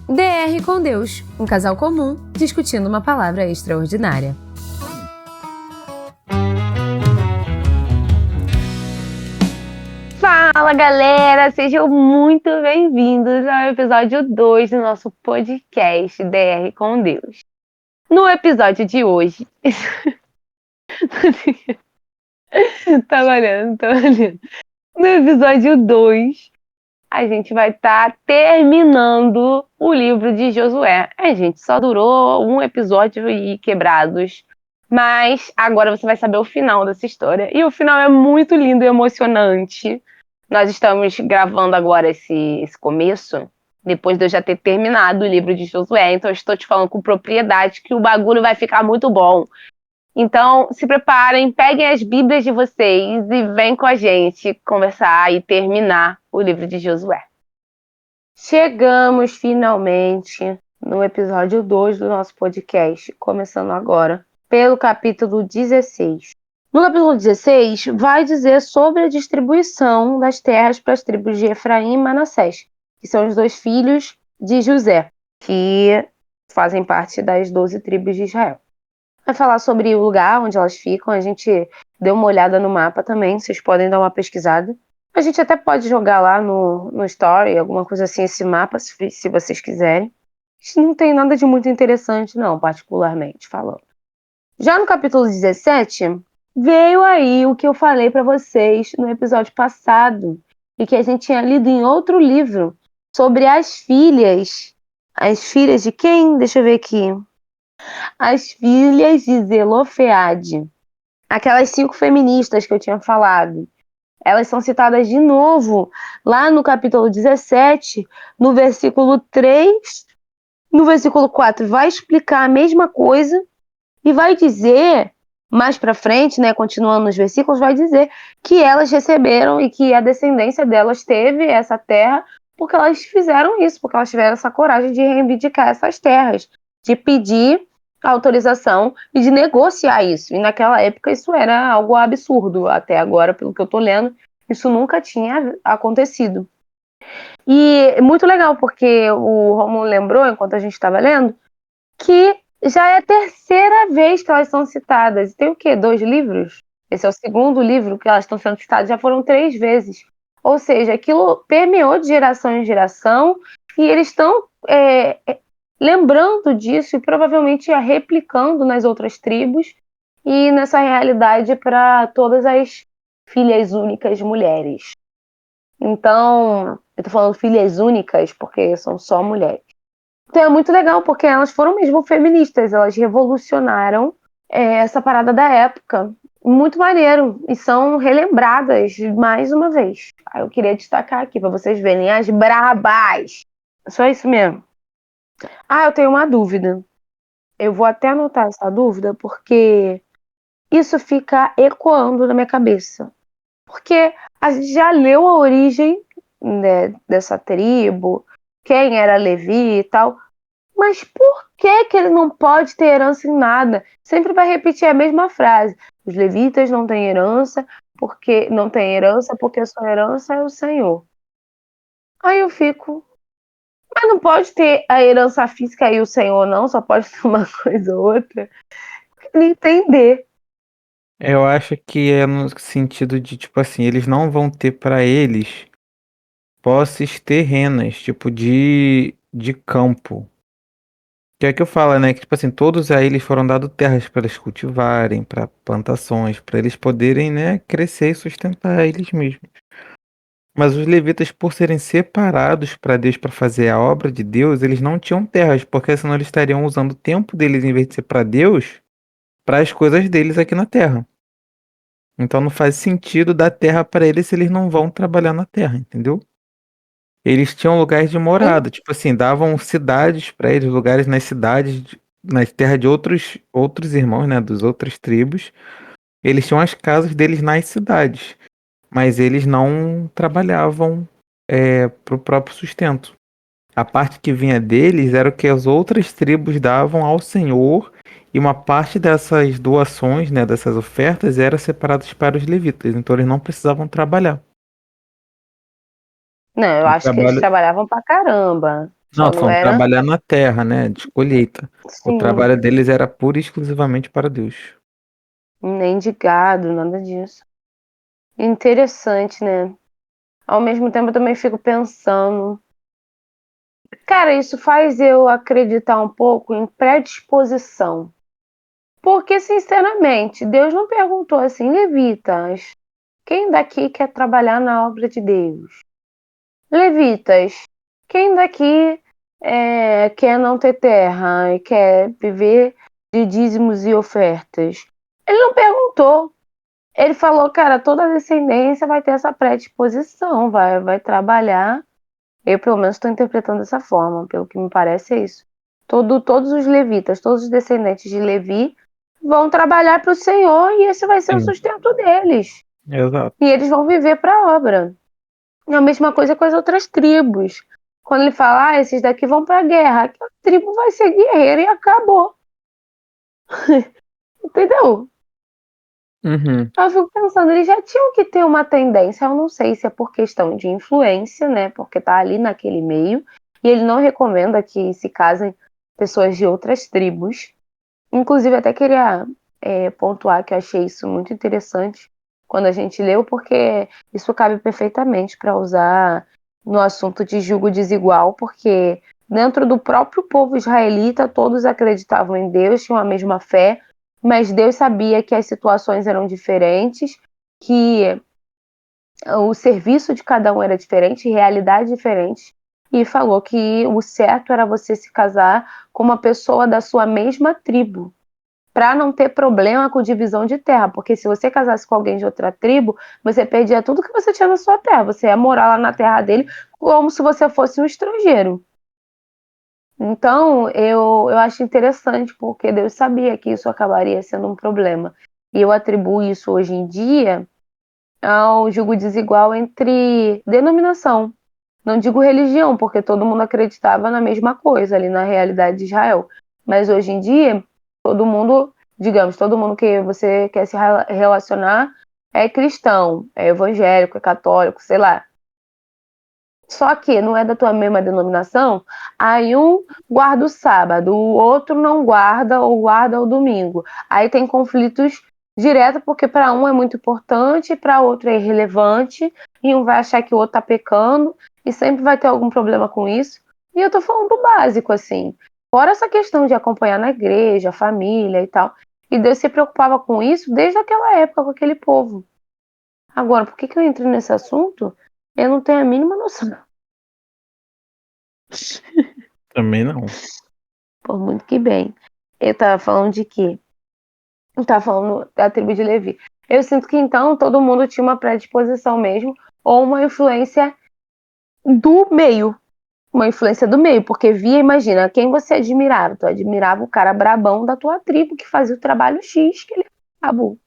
DR com Deus, um casal comum discutindo uma palavra extraordinária. Fala, galera! Sejam muito bem-vindos ao episódio 2 do nosso podcast DR com Deus. No episódio de hoje... Tá valendo. No episódio 2, a gente vai estar terminando o livro de Josué. A gente só durou um episódio e quebrados. Mas agora você vai saber o final dessa história. E o final é muito lindo e emocionante. Nós estamos gravando agora esse começo, depois de eu já ter terminado o livro de Josué. Então eu estou te falando com propriedade que o bagulho vai ficar muito bom. Então se preparem, peguem as Bíblias de vocês e vem com a gente conversar e terminar o livro de Josué. Chegamos finalmente no episódio 2 do nosso podcast, começando agora pelo capítulo 16. No capítulo 16, vai dizer sobre a distribuição das terras para as tribos de Efraim e Manassés, que são os dois filhos de José, que fazem parte das 12 tribos de Israel. Vai falar sobre o lugar onde elas ficam, a gente deu uma olhada no mapa também, vocês podem dar uma pesquisada. A gente até pode jogar lá no Story, alguma coisa assim, esse mapa, se vocês quiserem. Isso não tem nada de muito interessante, não, particularmente falando. Já no capítulo 17, veio aí o que eu falei para vocês no episódio passado, e que a gente tinha lido em outro livro, sobre as filhas. As filhas de quem? Deixa eu ver aqui. As filhas de Zelofeade. Aquelas 5 feministas que eu tinha falado. Elas são citadas de novo lá no capítulo 17, no versículo 3. No versículo 4 vai explicar a mesma coisa e vai dizer, mais para frente, né, continuando nos versículos, vai dizer que elas receberam e que a descendência delas teve essa terra porque elas fizeram isso, porque elas tiveram essa coragem de reivindicar essas terras, de pedir autorização e de negociar isso. E naquela época isso era algo absurdo. Até agora, pelo que eu tô lendo, isso nunca tinha acontecido. E é muito legal, porque o Romulo lembrou, enquanto a gente estava lendo, que já é a terceira vez que elas são citadas. Tem o quê? 2 livros? Esse é o segundo livro que elas estão sendo citadas. Já foram 3 vezes. Ou seja, aquilo permeou de geração em geração e eles estão lembrando disso e provavelmente replicando nas outras tribos e nessa realidade para todas as filhas únicas mulheres. Então, eu tô falando filhas únicas porque são só mulheres. Então é muito legal, porque elas foram mesmo feministas, elas revolucionaram essa parada da época. Muito maneiro, e são relembradas mais uma vez. Eu queria destacar aqui para vocês verem as brabas. Só isso mesmo. Eu tenho uma dúvida. Eu vou até anotar essa dúvida, porque isso fica ecoando na minha cabeça. Porque a gente já leu a origem, né, dessa tribo, quem era Levi e tal, mas por que ele não pode ter herança em nada? Sempre vai repetir a mesma frase. Os levitas não têm herança porque a sua herança é o Senhor. Aí eu fico, mas não pode ter a herança física e o Senhor não, só pode ter uma coisa ou outra. Eu queria entender. Eu acho que é no sentido de, tipo assim, eles não vão ter para eles posses terrenas, tipo de campo. Que é que eu falo, né? Que, tipo assim, todos aí eles foram dados terras para eles cultivarem, para plantações, para eles poderem, né, crescer e sustentar eles mesmos. Mas os levitas, por serem separados para Deus para fazer a obra de Deus, eles não tinham terras, porque senão eles estariam usando o tempo deles, em vez de ser para Deus, para as coisas deles aqui na terra. Então não faz sentido dar terra para eles se eles não vão trabalhar na terra, entendeu? Eles tinham lugares de morada, tipo assim, davam cidades para eles, lugares nas cidades, nas terras de outros irmãos, né, dos outras tribos. Eles tinham as casas deles nas cidades, mas eles não trabalhavam para o próprio sustento. A parte que vinha deles era o que as outras tribos davam ao Senhor, e uma parte dessas doações, né, dessas ofertas, era separadas para os levitas, então eles não precisavam trabalhar. Não, eu O acho que eles trabalho trabalhavam pra caramba. Não, Só tô não falando era, trabalhar na terra, né? De colheita. O sim, trabalho deles era pura e exclusivamente para Deus. nem de gado, nada disso. Interessante, né? Ao mesmo tempo, eu também fico pensando. Cara, isso faz eu acreditar um pouco em predisposição. Porque, sinceramente, Deus não perguntou assim, levitas, quem daqui quer trabalhar na obra de Deus? Levitas, quem daqui quer não ter terra e quer viver de dízimos e ofertas? Ele não perguntou. Ele falou, cara, toda a descendência vai ter essa predisposição, vai trabalhar. Eu, pelo menos, estou interpretando dessa forma, pelo que me parece é isso. Todos os levitas, todos os descendentes de Levi vão trabalhar para o Senhor e esse vai ser o Sim, sustento deles. exato. E eles vão viver para a obra. É a mesma coisa com as outras tribos. Quando ele fala, esses daqui vão para a guerra, aquela tribo vai ser guerreira e acabou. Entendeu? Uhum. Eu fico pensando, eles já tinham que ter uma tendência, eu não sei se é por questão de influência, né? Porque tá ali naquele meio, e ele não recomenda que se casem pessoas de outras tribos. Inclusive, até queria pontuar que eu achei isso muito interessante quando a gente leu, porque isso cabe perfeitamente para usar no assunto de julgo desigual, porque dentro do próprio povo israelita, todos acreditavam em Deus, tinham a mesma fé, mas Deus sabia que as situações eram diferentes, que o serviço de cada um era diferente, realidade diferente, e falou que o certo era você se casar com uma pessoa da sua mesma tribo, para não ter problema com divisão de terra, porque se você casasse com alguém de outra tribo, você perdia tudo que você tinha na sua terra, você ia morar lá na terra dele como se você fosse um estrangeiro. Então, eu acho interessante, porque Deus sabia que isso acabaria sendo um problema. E eu atribuo isso hoje em dia ao julgo desigual entre denominação. Não digo religião, porque todo mundo acreditava na mesma coisa ali na realidade de Israel. Mas hoje em dia, todo mundo, digamos, todo mundo que você quer se relacionar é cristão, é evangélico, é católico, sei lá. Só que não é da tua mesma denominação, aí um guarda o sábado, o outro não guarda ou guarda o domingo. Aí tem conflitos direto porque para um é muito importante, para outro é irrelevante, e um vai achar que o outro tá pecando e sempre vai ter algum problema com isso. E eu tô falando do básico assim. Fora essa questão de acompanhar na igreja, família e tal. E Deus se preocupava com isso desde aquela época com aquele povo. Agora, por que eu entrei nesse assunto? Eu não tenho a mínima noção. Também não. Por muito que bem. Eu tava falando de quê? Eu tava falando da tribo de Levi. Eu sinto que então todo mundo tinha uma predisposição mesmo, ou uma influência do meio. Uma influência do meio, porque via, imagina, quem você admirava? Tu admirava o cara brabão da tua tribo que fazia o trabalho X que ele acabou.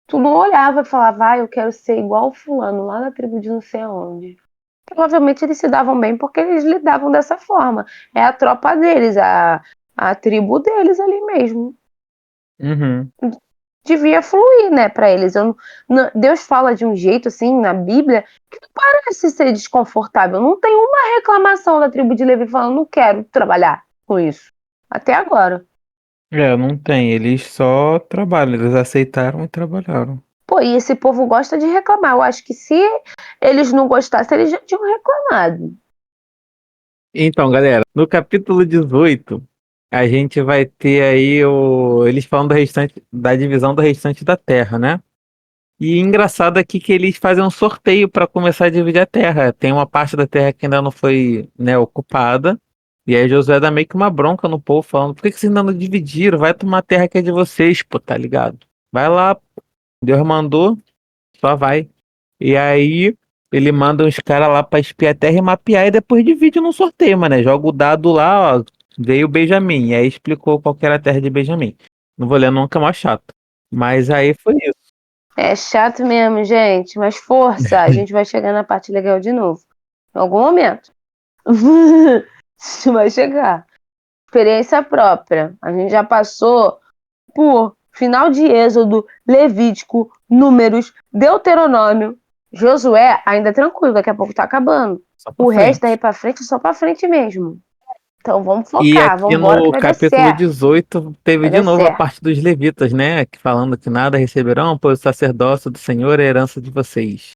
Tu não olhava e falava, eu quero ser igual o fulano lá da tribo de não sei aonde. Provavelmente eles se davam bem porque eles lidavam dessa forma. É a tropa deles, a tribo deles ali mesmo. Uhum. Devia fluir, né, para eles. Deus fala de um jeito assim na Bíblia que não parece ser desconfortável. Não tem uma reclamação da tribo de Levi falando, não quero trabalhar com isso. Até agora. Não tem. Eles só trabalham. Eles aceitaram e trabalharam. Pô, e esse povo gosta de reclamar. Eu acho que se eles não gostassem, eles já tinham reclamado. Então, galera, no capítulo 18, a gente vai ter aí eles falando do restante, da divisão do restante da terra, né? E engraçado aqui que eles fazem um sorteio para começar a dividir a terra. Tem uma parte da terra que ainda não foi, né, ocupada. E aí Josué dá meio que uma bronca no povo, falando: por que que vocês ainda não dividiram? Vai tomar a terra que é de vocês, pô, tá ligado? Vai lá, Deus mandou, só vai. E aí ele manda uns caras lá pra espiar a terra e mapear e depois divide num sorteio, mano. Joga o dado lá, ó. Veio o Benjamim. E aí explicou qual que era a terra de Benjamim. Não vou ler nunca, é mais chato. Mas aí foi isso. É chato mesmo, gente, mas força, a gente vai chegar na parte legal de novo. Em algum momento. Isso vai chegar. Experiência própria. A gente já passou por final de Êxodo, Levítico, Números, Deuteronômio. Josué ainda é tranquilo, daqui a pouco tá acabando. Só pra O resto daí frente. pra frente é só pra frente mesmo. Então vamos E focar, aqui vamos embora que no vai dar capítulo certo. 18 teve Vai de dar novo a certo. parte dos levitas, né? Que falando que nada receberão, pois o sacerdócio do Senhor é a herança de vocês.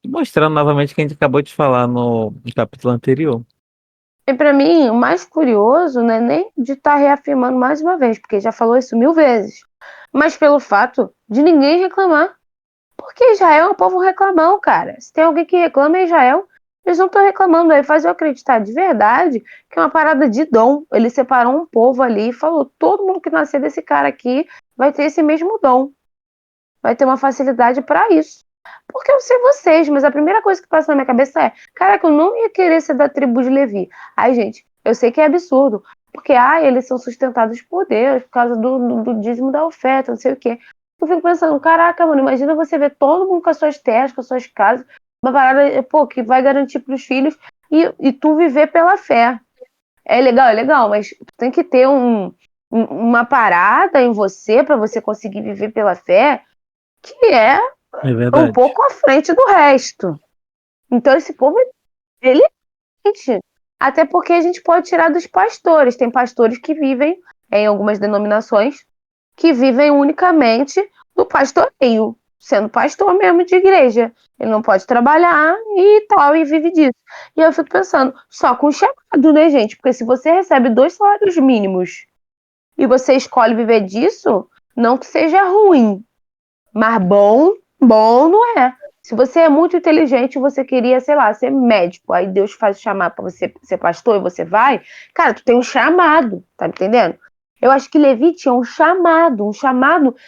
E mostrando novamente o que a gente acabou de falar no capítulo anterior. E pra mim, o mais curioso não é nem de estar reafirmando mais uma vez, porque já falou isso 1000 vezes, mas pelo fato de ninguém reclamar. Porque Israel é um povo reclamão, cara. Se tem alguém que reclama é Israel, eles não estão reclamando. Aí faz eu acreditar de verdade que é uma parada de dom. Ele separou um povo ali e falou: todo mundo que nascer desse cara aqui vai ter esse mesmo dom. Vai ter uma facilidade pra isso. Porque eu não sei vocês, mas a primeira coisa que passa na minha cabeça é: caraca, eu não ia querer ser da tribo de Levi. Ai, gente, eu sei que é absurdo. Porque, eles são sustentados por Deus, por causa do dízimo da oferta, não sei o quê. Eu fico pensando, caraca, mano, imagina você ver todo mundo com as suas terras, com as suas casas, uma parada, pô, que vai garantir pros filhos e tu viver pela fé. É legal, mas tu tem que ter uma parada em você pra você conseguir viver pela fé que é É um verdade. pouco à frente do resto. Então esse povo, ele é gente. Até porque a gente pode tirar dos pastores. Tem pastores que vivem, em algumas denominações, que vivem unicamente do pastoreio, sendo pastor mesmo de igreja. Ele não pode trabalhar e tal, e vive disso. E eu fico pensando, só com chamado, né, gente? Porque se você recebe 2 salários mínimos e você escolhe viver disso, não que seja ruim, mas bom não é. Se você é muito inteligente, você queria, sei lá, ser médico, aí Deus faz chamar pra você ser pastor e você vai, cara, tu tem um chamado, tá me entendendo? Eu acho que Levi tinha um chamado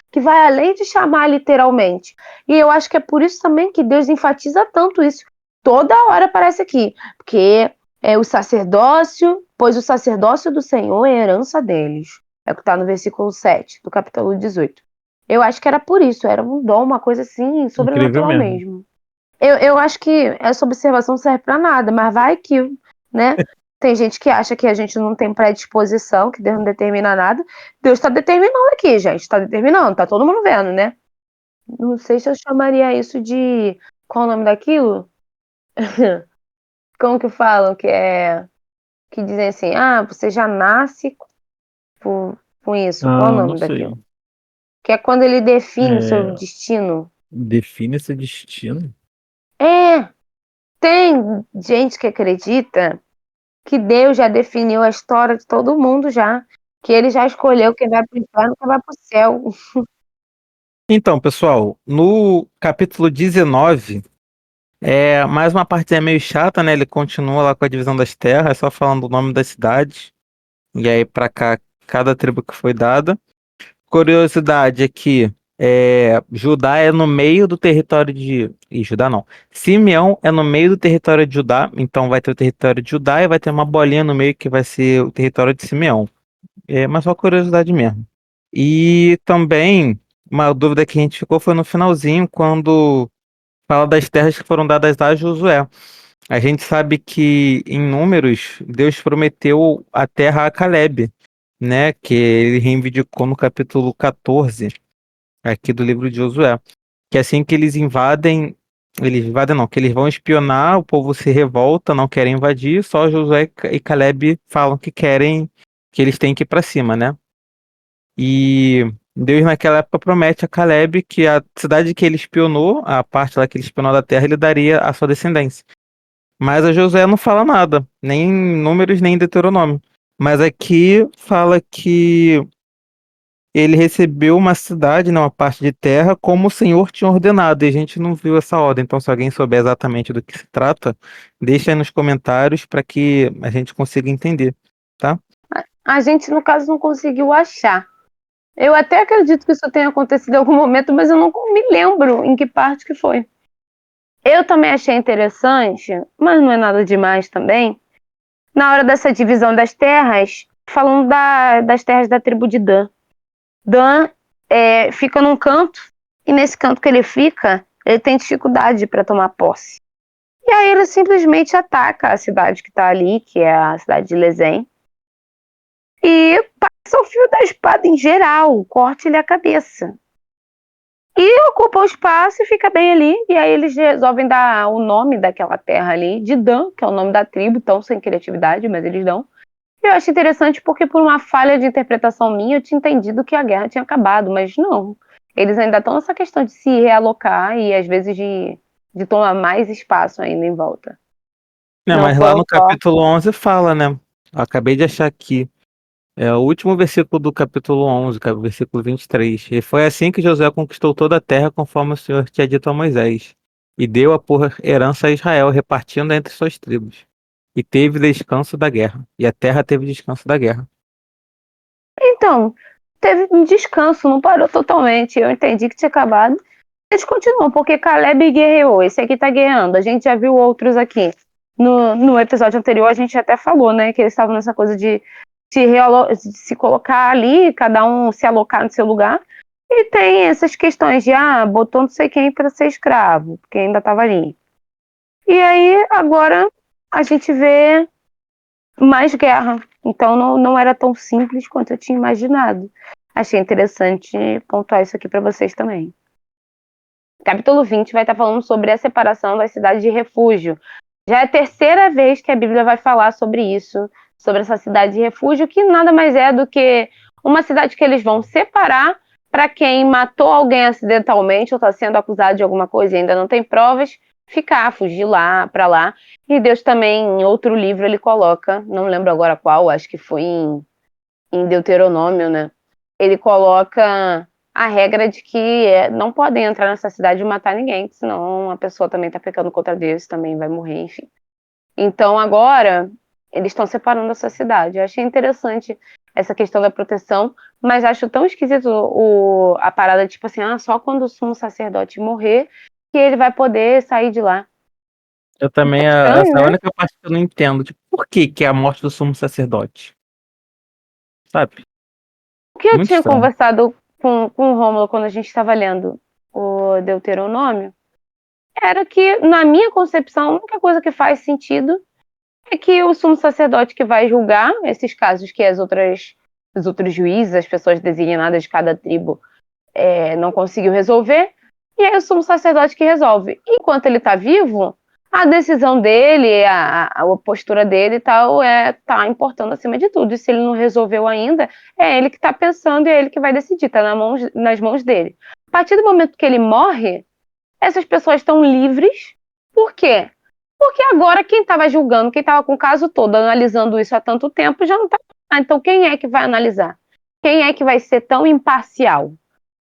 que vai além de chamar literalmente. E eu acho que é por isso também que Deus enfatiza tanto isso. Toda hora aparece aqui, porque é o sacerdócio, pois o sacerdócio do Senhor é a herança deles. É o que está no versículo 7 do capítulo 18. Eu acho que era por isso, era um dom, uma coisa assim, Incrível sobrenatural mesmo. mesmo. Eu acho que essa observação não serve pra nada, mas vai que, né? Tem gente que acha que a gente não tem predisposição, que Deus não determina nada. Deus está determinando aqui, gente. Está determinando, tá todo mundo vendo, né? Não sei se eu chamaria isso de. Qual o nome daquilo? Como que falam? Que dizem assim, você já nasce com isso. Qual o Ah, não nome sei. daquilo? Que é quando ele define o seu É, destino. define esse destino. É, tem gente que acredita que Deus já definiu a história de todo mundo já, que ele já escolheu quem vai pro inferno, quem vai pro céu. Então, pessoal, no capítulo 19, mais uma partezinha meio chata, né? Ele continua lá com a divisão das terras, só falando o nome das cidades. E aí, pra cá, cada tribo que foi dada. Curiosidade aqui, Judá é no meio do território de. Ih, Judá não. Simeão é no meio do território de Judá, então vai ter o território de Judá e vai ter uma bolinha no meio que vai ser o território de Simeão. Mas só curiosidade mesmo. E também, uma dúvida que a gente ficou foi no finalzinho, quando fala das terras que foram dadas a Josué. A gente sabe que em Números, Deus prometeu a terra a Caleb, né? Que ele reivindicou no capítulo 14 aqui do livro de Josué. Que assim que eles invadem não, que eles vão espionar, o povo se revolta, não querem invadir, só Josué e Caleb falam que querem, que eles têm que ir para cima, né? E Deus naquela época promete a Caleb que a cidade que ele espionou, a parte lá que ele espionou da terra, ele daria à sua descendência. Mas a Josué não fala nada, nem em Números, nem em Deuteronômio. Mas aqui fala que ele recebeu uma cidade, né, uma parte de terra, como o Senhor tinha ordenado, e a gente não viu essa ordem. Então, se alguém souber exatamente do que se trata, deixa aí nos comentários para que a gente consiga entender, tá? A gente, no caso, não conseguiu achar. Eu até acredito que isso tenha acontecido em algum momento, mas eu não me lembro em que parte que foi. Eu também achei interessante, mas não é nada demais também, na hora dessa divisão das terras, falando das terras da tribo de Dan. Dan fica num canto, e nesse canto que ele fica, ele tem dificuldade para tomar posse. E aí ele simplesmente ataca a cidade que está ali, que é a cidade de Lezém, e passa o fio da espada em geral, corta-lhe a cabeça. e ocupa o espaço e fica bem ali. E aí eles resolvem dar o nome daquela terra ali de Dan, que é o nome da tribo, tão sem criatividade, mas eles dão. E eu acho interessante porque por uma falha de interpretação minha, eu tinha entendido que a guerra tinha acabado, mas não. Eles ainda estão nessa questão de se realocar e às vezes de tomar mais espaço ainda em volta. Não, Não mas lá foram no só. capítulo 11 fala, né? Eu acabei de achar aqui. É o último versículo do capítulo 11, que é o versículo 23. E foi assim que Josué conquistou toda a terra, conforme o Senhor tinha dito a Moisés, e deu a por herança a Israel, repartindo entre suas tribos. E teve descanso da guerra. E a terra teve descanso da guerra. Então, teve um descanso, não parou totalmente. Eu entendi que tinha acabado. Eles continuam, porque Caleb guerreou, esse aqui tá guerreando. A gente já viu outros aqui. No episódio anterior, a gente até falou, né, que eles estavam nessa coisa de se colocar ali, cada um se alocar no seu lugar. E tem essas questões de, botou não sei quem para ser escravo, porque ainda estava ali. E aí, agora, a gente vê mais guerra. Então, não era tão simples quanto eu tinha imaginado. Achei interessante pontuar isso aqui para vocês também. Capítulo 20 vai estar falando sobre a separação das cidades de refúgio. Já é a terceira vez que a Bíblia vai falar sobre isso, sobre essa cidade de refúgio, que nada mais é do que uma cidade que eles vão separar para quem matou alguém acidentalmente ou está sendo acusado de alguma coisa e ainda não tem provas, fugir lá, para lá. E Deus também, em outro livro, ele coloca, não lembro agora qual, acho que foi em Deuteronômio, né? Ele coloca a regra de que não podem entrar nessa cidade e matar ninguém, senão a pessoa também está pecando contra Deus, também vai morrer, enfim. Então agora eles estão separando essa cidade. Eu achei interessante essa questão da proteção, mas acho tão esquisito a parada, tipo assim, só quando o sumo sacerdote morrer que ele vai poder sair de lá. Eu também, Estranho, essa é a né? única parte que eu não entendo. Tipo, por que que é a morte do sumo sacerdote? Sabe? O que eu Muito tinha estranho. conversado com o Rômulo quando a gente estava lendo o Deuteronômio era que, na minha concepção, a única coisa que faz sentido é que o sumo sacerdote que vai julgar esses casos que os outros juízes, as pessoas designadas de cada tribo, não conseguiu resolver, e aí o sumo sacerdote que resolve. Enquanto ele está vivo, a decisão dele, a postura dele e tal, tá importando acima de tudo. E se ele não resolveu ainda, é ele que está pensando e é ele que vai decidir, está nas mãos dele. A partir do momento que ele morre, essas pessoas estão livres. Por quê? Porque agora quem estava julgando, quem estava com o caso todo, analisando isso há tanto tempo, já não está. Então quem é que vai analisar? Quem é que vai ser tão imparcial?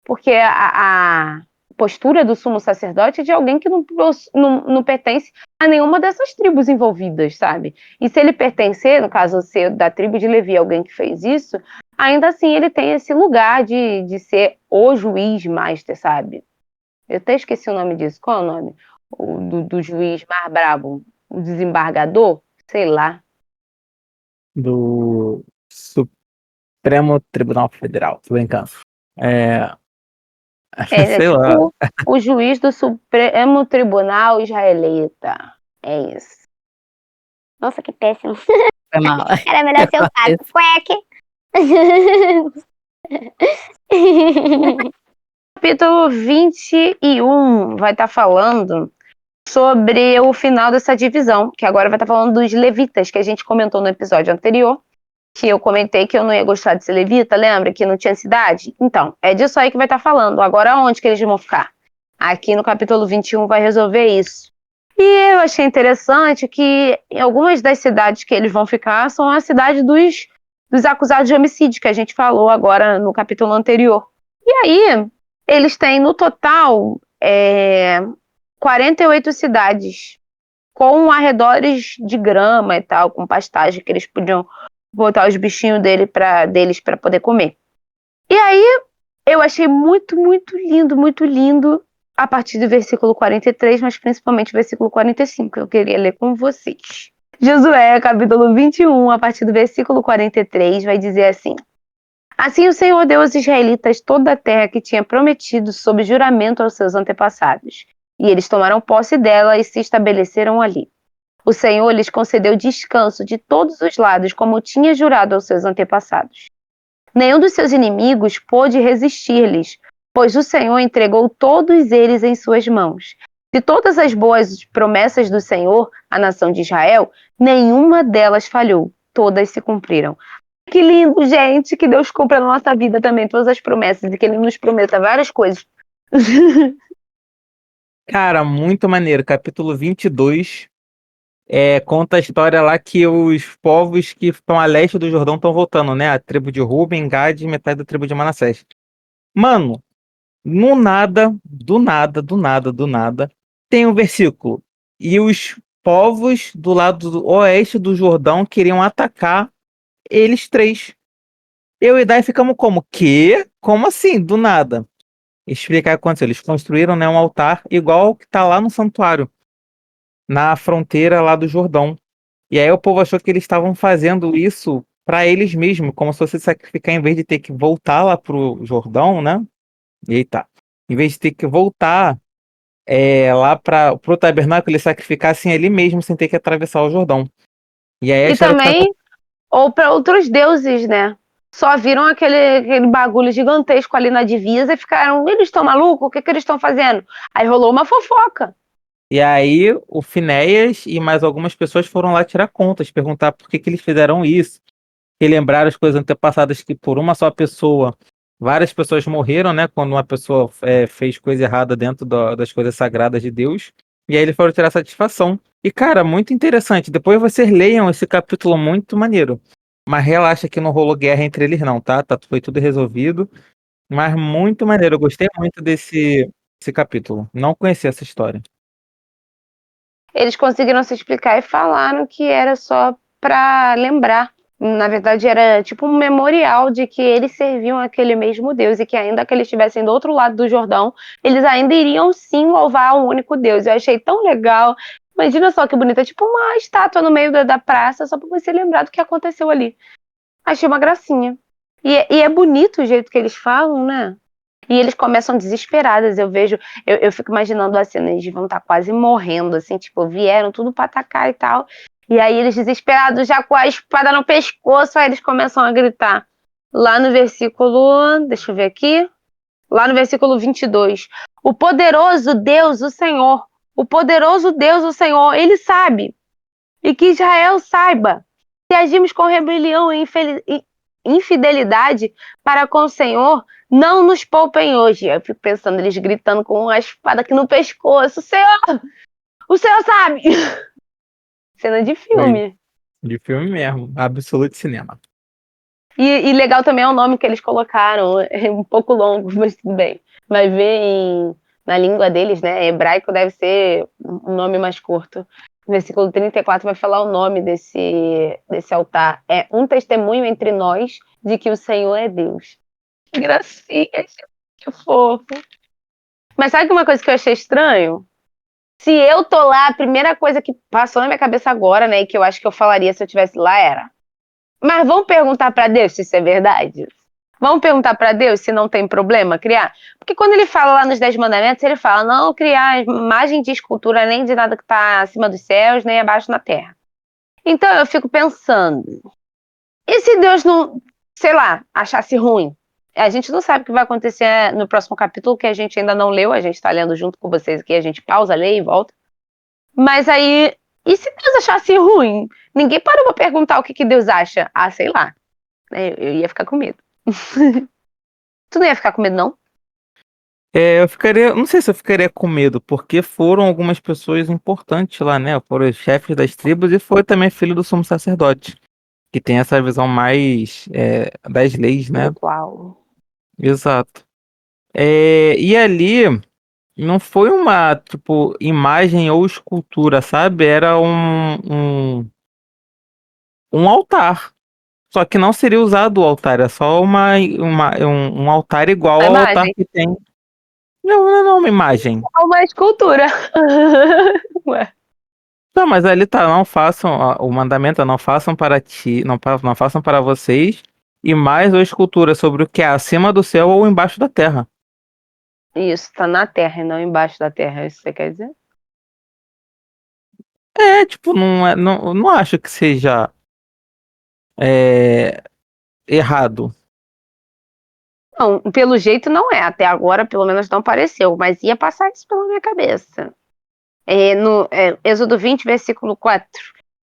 Porque a postura do sumo sacerdote é de alguém que não pertence a nenhuma dessas tribos envolvidas, sabe? E se ele pertencer, no caso ser da tribo de Levi, alguém que fez isso, ainda assim ele tem esse lugar de ser o juiz master, sabe? Eu até esqueci o nome disso. Qual é o nome? Do juiz mais brabo? O desembargador? Sei lá. Do Supremo Tribunal Federal. Tô brincando. É, É sei lá. tipo o juiz do Supremo Tribunal Israelita. É isso. Nossa, que péssimo. Foi mal. Era melhor ser o pato. Quack. Capítulo 21 vai estar falando sobre o final dessa divisão, que agora vai estar falando dos levitas, que a gente comentou no episódio anterior, que eu comentei que eu não ia gostar de ser levita, lembra? Que não tinha cidade? Então, é disso aí que vai estar falando. Agora, onde que eles vão ficar? Aqui no capítulo 21 vai resolver isso. E eu achei interessante que em algumas das cidades que eles vão ficar são a cidade dos acusados de homicídio, que a gente falou agora no capítulo anterior. E aí, eles têm no total 48 cidades, com arredores de grama e tal, com pastagem que eles podiam botar os bichinhos deles para poder comer. E aí, eu achei muito, muito lindo a partir do versículo 43, mas principalmente o versículo 45, que eu queria ler com vocês. Josué, capítulo 21, a partir do versículo 43, vai dizer assim: Assim o Senhor deu aos israelitas toda a terra que tinha prometido sob juramento aos seus antepassados, e eles tomaram posse dela e se estabeleceram ali. O Senhor lhes concedeu descanso de todos os lados, como tinha jurado aos seus antepassados. Nenhum dos seus inimigos pôde resistir-lhes, pois o Senhor entregou todos eles em suas mãos. De todas as boas promessas do Senhor à nação de Israel, nenhuma delas falhou, todas se cumpriram. Que lindo, gente, que Deus cumpra na nossa vida também todas as promessas e que Ele nos prometa várias coisas. Cara, muito maneiro. Capítulo 22 conta a história lá que os povos que estão a leste do Jordão estão voltando, né? A tribo de Ruben, Gad e metade da tribo de Manassés. Mano, no nada, do nada, tem um versículo. E os povos do lado do oeste do Jordão queriam atacar eles três. Eu e Dai ficamos como? Quê? Como assim? Do nada. Explicar o que aconteceu. Eles construíram, né, um altar igual o que tá lá no santuário, na fronteira lá do Jordão. E aí o povo achou que eles estavam fazendo isso para eles mesmos, como se fosse sacrificar em vez de ter que voltar lá pro Jordão, né? Eita. Em vez de ter que voltar lá para pro tabernáculo, eles sacrificassem ali mesmo sem ter que atravessar o Jordão. E aí a E história que tá. também, ou para outros deuses, né? Só viram aquele bagulho gigantesco ali na divisa e ficaram, eles estão malucos? O que eles estão fazendo? Aí rolou uma fofoca. E aí o Finéias e mais algumas pessoas foram lá tirar contas, perguntar por que eles fizeram isso, e lembrar as coisas antepassadas que por uma só pessoa, várias pessoas morreram, né? Quando uma pessoa fez coisa errada dentro das coisas sagradas de Deus. E aí eles foram tirar satisfação. E, cara, muito interessante. Depois vocês leiam esse capítulo muito maneiro. Mas relaxa que não rolou guerra entre eles, não, tá? Foi tudo resolvido. Mas muito maneiro. Eu gostei muito desse capítulo. Não conhecia essa história. Eles conseguiram se explicar e falaram que era só para lembrar. Na verdade, era tipo um memorial de que eles serviam aquele mesmo Deus e que ainda que eles estivessem do outro lado do Jordão, eles ainda iriam sim louvar o único Deus. Eu achei tão legal. Imagina só que bonita, tipo uma estátua no meio da praça, só para você lembrar do que aconteceu ali. Achei uma gracinha. E é bonito o jeito que eles falam, né? E eles começam desesperadas. Eu fico imaginando a cena, eles vão estar quase morrendo, assim, tipo, vieram tudo pra atacar e tal. E aí eles desesperados, já com a espada no pescoço, aí eles começam a gritar. Lá no versículo, deixa eu ver aqui, lá no versículo 22. O poderoso Deus, o Senhor, o poderoso Deus, o Senhor, ele sabe. E que Israel saiba. Se agimos com rebelião e infidelidade para com o Senhor, não nos poupem hoje. Eu fico pensando, eles gritando com a espada aqui no pescoço. O Senhor sabe! Cena de Foi filme. de filme mesmo. Absoluto cinema. E legal também é o nome que eles colocaram. É um pouco longo, mas tudo bem. Vai ver na língua deles, né? Hebraico deve ser um nome mais curto. No versículo 34 vai falar o nome desse altar. É um testemunho entre nós de que o Senhor é Deus. Que gracinha, que fofo. Mas sabe uma coisa que eu achei estranho? Se eu tô lá, a primeira coisa que passou na minha cabeça agora, né, e que eu acho que eu falaria se eu estivesse lá era: mas vamos perguntar pra Deus se isso é verdade? Vamos perguntar pra Deus se não tem problema criar? Porque quando ele fala lá nos 10 mandamentos, ele fala não criar imagem de escultura nem de nada que tá acima dos céus, nem abaixo na terra. Então eu fico pensando, e se Deus não, sei lá, achasse ruim? A gente não sabe o que vai acontecer no próximo capítulo, que a gente ainda não leu, a gente tá lendo junto com vocês aqui, a gente pausa, lê e volta. Mas aí, e se Deus achasse ruim? Ninguém parou pra perguntar o que Deus acha. Ah, sei lá. Eu ia ficar com medo. Tu não ia ficar com medo, não? Eu ficaria, não sei se eu ficaria com medo, porque foram algumas pessoas importantes lá, né? Foram os chefes das tribos e foi também filho do sumo sacerdote, que tem essa visão mais das leis, né? Uau. Exato. E ali não foi uma, tipo, imagem ou escultura, sabe? Era um altar. Só que não seria usado o altar, é só um altar igual A ao altar imagem. que tem. Não é uma imagem. É uma escultura. Ué. Não, mas ali tá, não façam, o mandamento é não façam para ti, não façam para vocês, e mais ou escultura sobre o que é acima do céu ou embaixo da terra. Isso, tá na terra e não embaixo da terra. É isso que você quer dizer? Tipo, não acho que seja é, errado. Não, pelo jeito não é. Até agora, pelo menos, não pareceu. Mas ia passar isso pela minha cabeça. No Êxodo 20, versículo 4.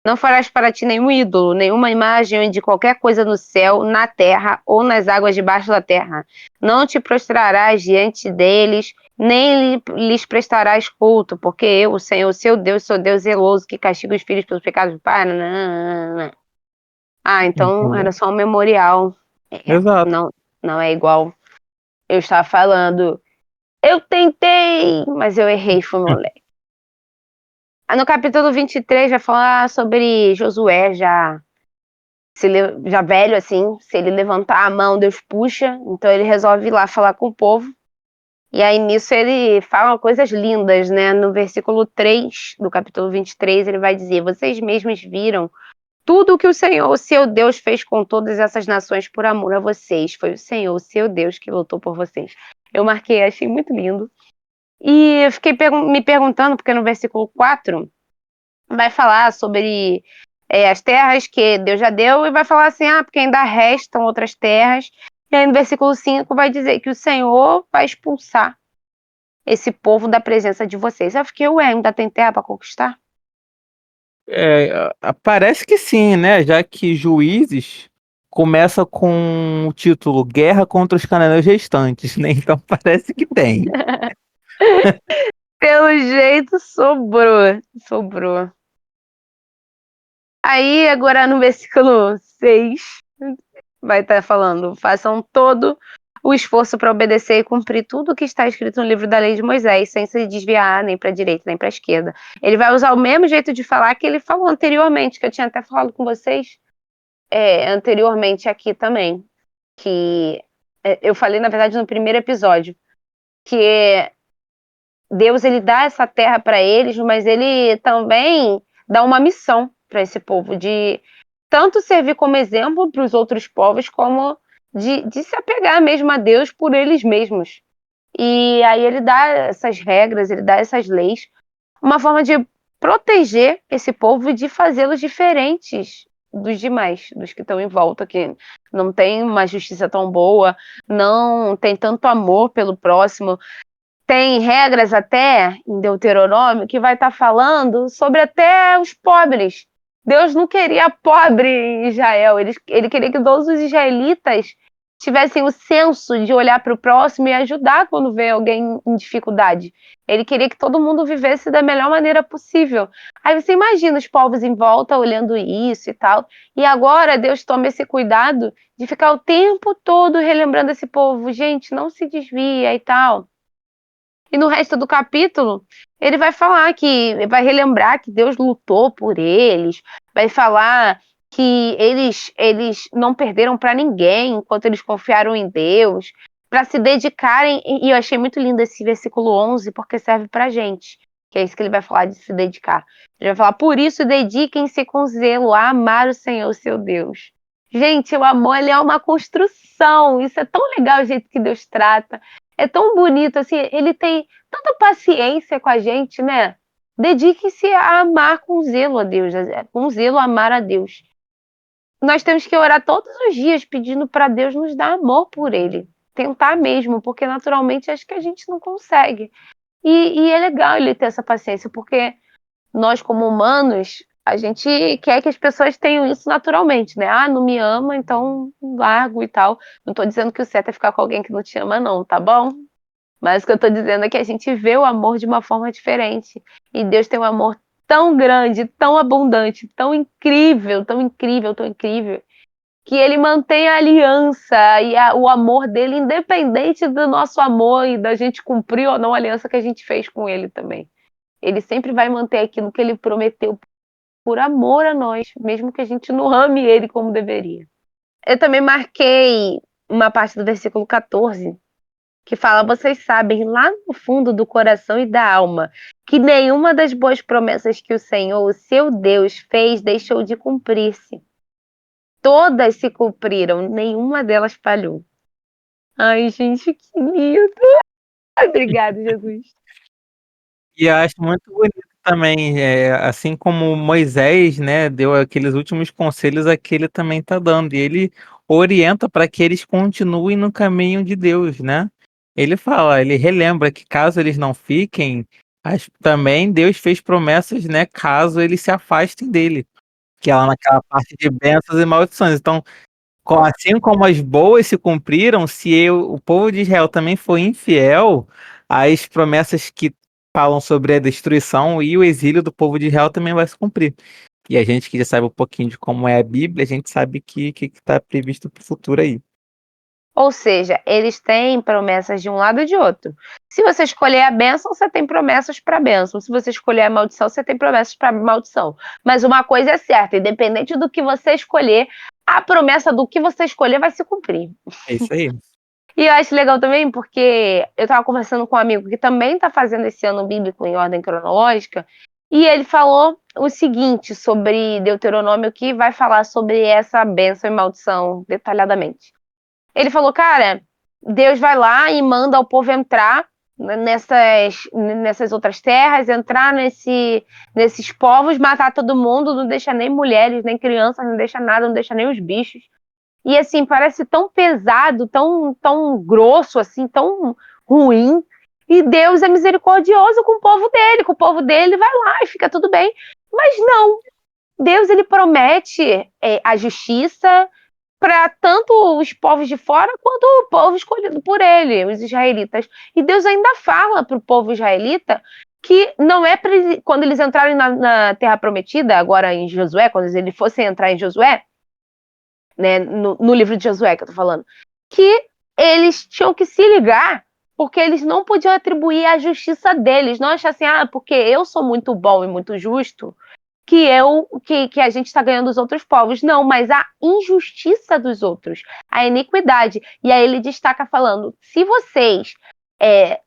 Não farás para ti nenhum ídolo, nenhuma imagem de qualquer coisa no céu, na terra ou nas águas debaixo da terra. Não te prostrarás diante deles, nem lhes prestarás culto, porque eu, o Senhor, seu Deus, sou Deus zeloso, que castiga os filhos pelos pecados do pai. Então Entendeu? era só um memorial. Exato. Não é igual. Eu estava falando, eu tentei, mas eu errei, foi meu leque. No capítulo 23 vai falar sobre Josué já velho assim, se ele levantar a mão, Deus puxa, então ele resolve ir lá falar com o povo. E aí nisso ele fala coisas lindas, né? No versículo 3 do capítulo 23 ele vai dizer: vocês mesmos viram tudo o que o Senhor, o seu Deus, fez com todas essas nações por amor a vocês. Foi o Senhor, o seu Deus, que lutou por vocês. Eu marquei, achei muito lindo. E eu fiquei me perguntando, porque no versículo 4 vai falar sobre as terras que Deus já deu, e vai falar assim, porque ainda restam outras terras. E aí no versículo 5 vai dizer que o Senhor vai expulsar esse povo da presença de vocês. Eu fiquei, ainda tem terra para conquistar? Parece que sim, né? Já que Juízes começa com o título Guerra contra os Cananeus Restantes, né? Então parece que tem. Pelo jeito, sobrou. Aí, agora no versículo 6, vai estar falando: façam todo o esforço para obedecer e cumprir tudo o que está escrito no livro da lei de Moisés, sem se desviar nem para a direita nem para a esquerda. Ele vai usar o mesmo jeito de falar que ele falou anteriormente, que eu tinha até falado com vocês anteriormente aqui também. Que eu falei, na verdade, no primeiro episódio, que Deus ele dá essa terra para eles, mas ele também dá uma missão para esse povo de tanto servir como exemplo para os outros povos, como de se apegar mesmo a Deus por eles mesmos. E aí ele dá essas regras, ele dá essas leis, uma forma de proteger esse povo e de fazê-los diferentes dos demais, dos que estão em volta, que não tem uma justiça tão boa, não tem tanto amor pelo próximo. Tem regras até em Deuteronômio que vai estar falando sobre até os pobres. Deus não queria pobre em Israel, ele queria que todos os israelitas tivessem o senso de olhar para o próximo e ajudar quando vê alguém em dificuldade. Ele queria que todo mundo vivesse da melhor maneira possível. Aí você imagina os povos em volta olhando isso e tal. E agora Deus toma esse cuidado de ficar o tempo todo relembrando esse povo. Gente, não se desvia e tal. E no resto do capítulo, ele vai falar vai relembrar que Deus lutou por eles, vai falar que eles não perderam para ninguém enquanto eles confiaram em Deus, para se dedicarem. E eu achei muito lindo esse versículo 11, porque serve para gente, que é isso que ele vai falar de se dedicar. Ele vai falar: por isso, dediquem-se com zelo a amar o Senhor, seu Deus. Gente, o amor ele é uma construção. Isso é tão legal o jeito que Deus trata. É tão bonito, assim, ele tem tanta paciência com a gente, né? Dedique-se a amar com zelo a Deus, com zelo a amar a Deus. Nós temos que orar todos os dias pedindo para Deus nos dar amor por Ele. Tentar mesmo, porque naturalmente acho que a gente não consegue. E é legal ele ter essa paciência, porque nós, como humanos, a gente quer que as pessoas tenham isso naturalmente, né? Não me ama, então largo e tal. Não tô dizendo que o certo é ficar com alguém que não te ama, não, tá bom? Mas o que eu tô dizendo é que a gente vê o amor de uma forma diferente. E Deus tem um amor tão grande, tão abundante, tão incrível, tão incrível, tão incrível, que ele mantém a aliança e o amor dele, independente do nosso amor e da gente cumprir ou não a aliança que a gente fez com ele também. Ele sempre vai manter aquilo que ele prometeu por amor a nós, mesmo que a gente não ame ele como deveria. Eu também marquei uma parte do versículo 14, que fala: vocês sabem lá no fundo do coração e da alma que nenhuma das boas promessas que o Senhor, o seu Deus, fez deixou de cumprir-se. Todas se cumpriram, nenhuma delas falhou. Ai, gente, que lindo! Obrigada, Jesus. E eu acho muito bonito também, assim como Moisés, né, deu aqueles últimos conselhos, aqui ele também tá dando, e ele orienta para que eles continuem no caminho de Deus, né? Ele fala, ele relembra que caso eles não fiquem, também Deus fez promessas, né, caso eles se afastem dele, que é lá naquela parte de bênçãos e maldições. Então, assim como as boas se cumpriram, se o povo de Israel também foi infiel, as promessas que falam sobre a destruição e o exílio do povo de Israel também vai se cumprir. E a gente que já sabe um pouquinho de como é a Bíblia, a gente sabe que está previsto para o futuro aí. Ou seja, eles têm promessas de um lado e de outro. Se você escolher a bênção, você tem promessas para a bênção. Se você escolher a maldição, você tem promessas para a maldição. Mas uma coisa é certa, independente do que você escolher, a promessa do que você escolher vai se cumprir. É isso aí. E eu acho legal também porque eu estava conversando com um amigo que também está fazendo esse ano bíblico em ordem cronológica, e ele falou o seguinte sobre Deuteronômio, que vai falar sobre essa bênção e maldição detalhadamente. Ele falou, cara, Deus vai lá e manda o povo entrar nessas outras terras, entrar nesses povos, matar todo mundo, não deixa nem mulheres, nem crianças, não deixa nada, não deixa nem os bichos. E assim, parece tão pesado, tão grosso, assim, tão ruim. E Deus é misericordioso com o povo dele vai lá e fica tudo bem. Mas não, Deus ele promete a justiça para tanto os povos de fora quanto o povo escolhido por ele, os israelitas. E Deus ainda fala para o povo israelita que não é quando eles entrarem na Terra Prometida, agora em Josué, quando eles fossem entrar em Josué, né, no livro de Josué que eu tô falando, que eles tinham que se ligar, porque eles não podiam atribuir a justiça deles, não achar assim, porque eu sou muito bom e muito justo, que a gente está ganhando os outros povos. Não, mas a injustiça dos outros, a iniquidade. E aí ele destaca falando, se vocês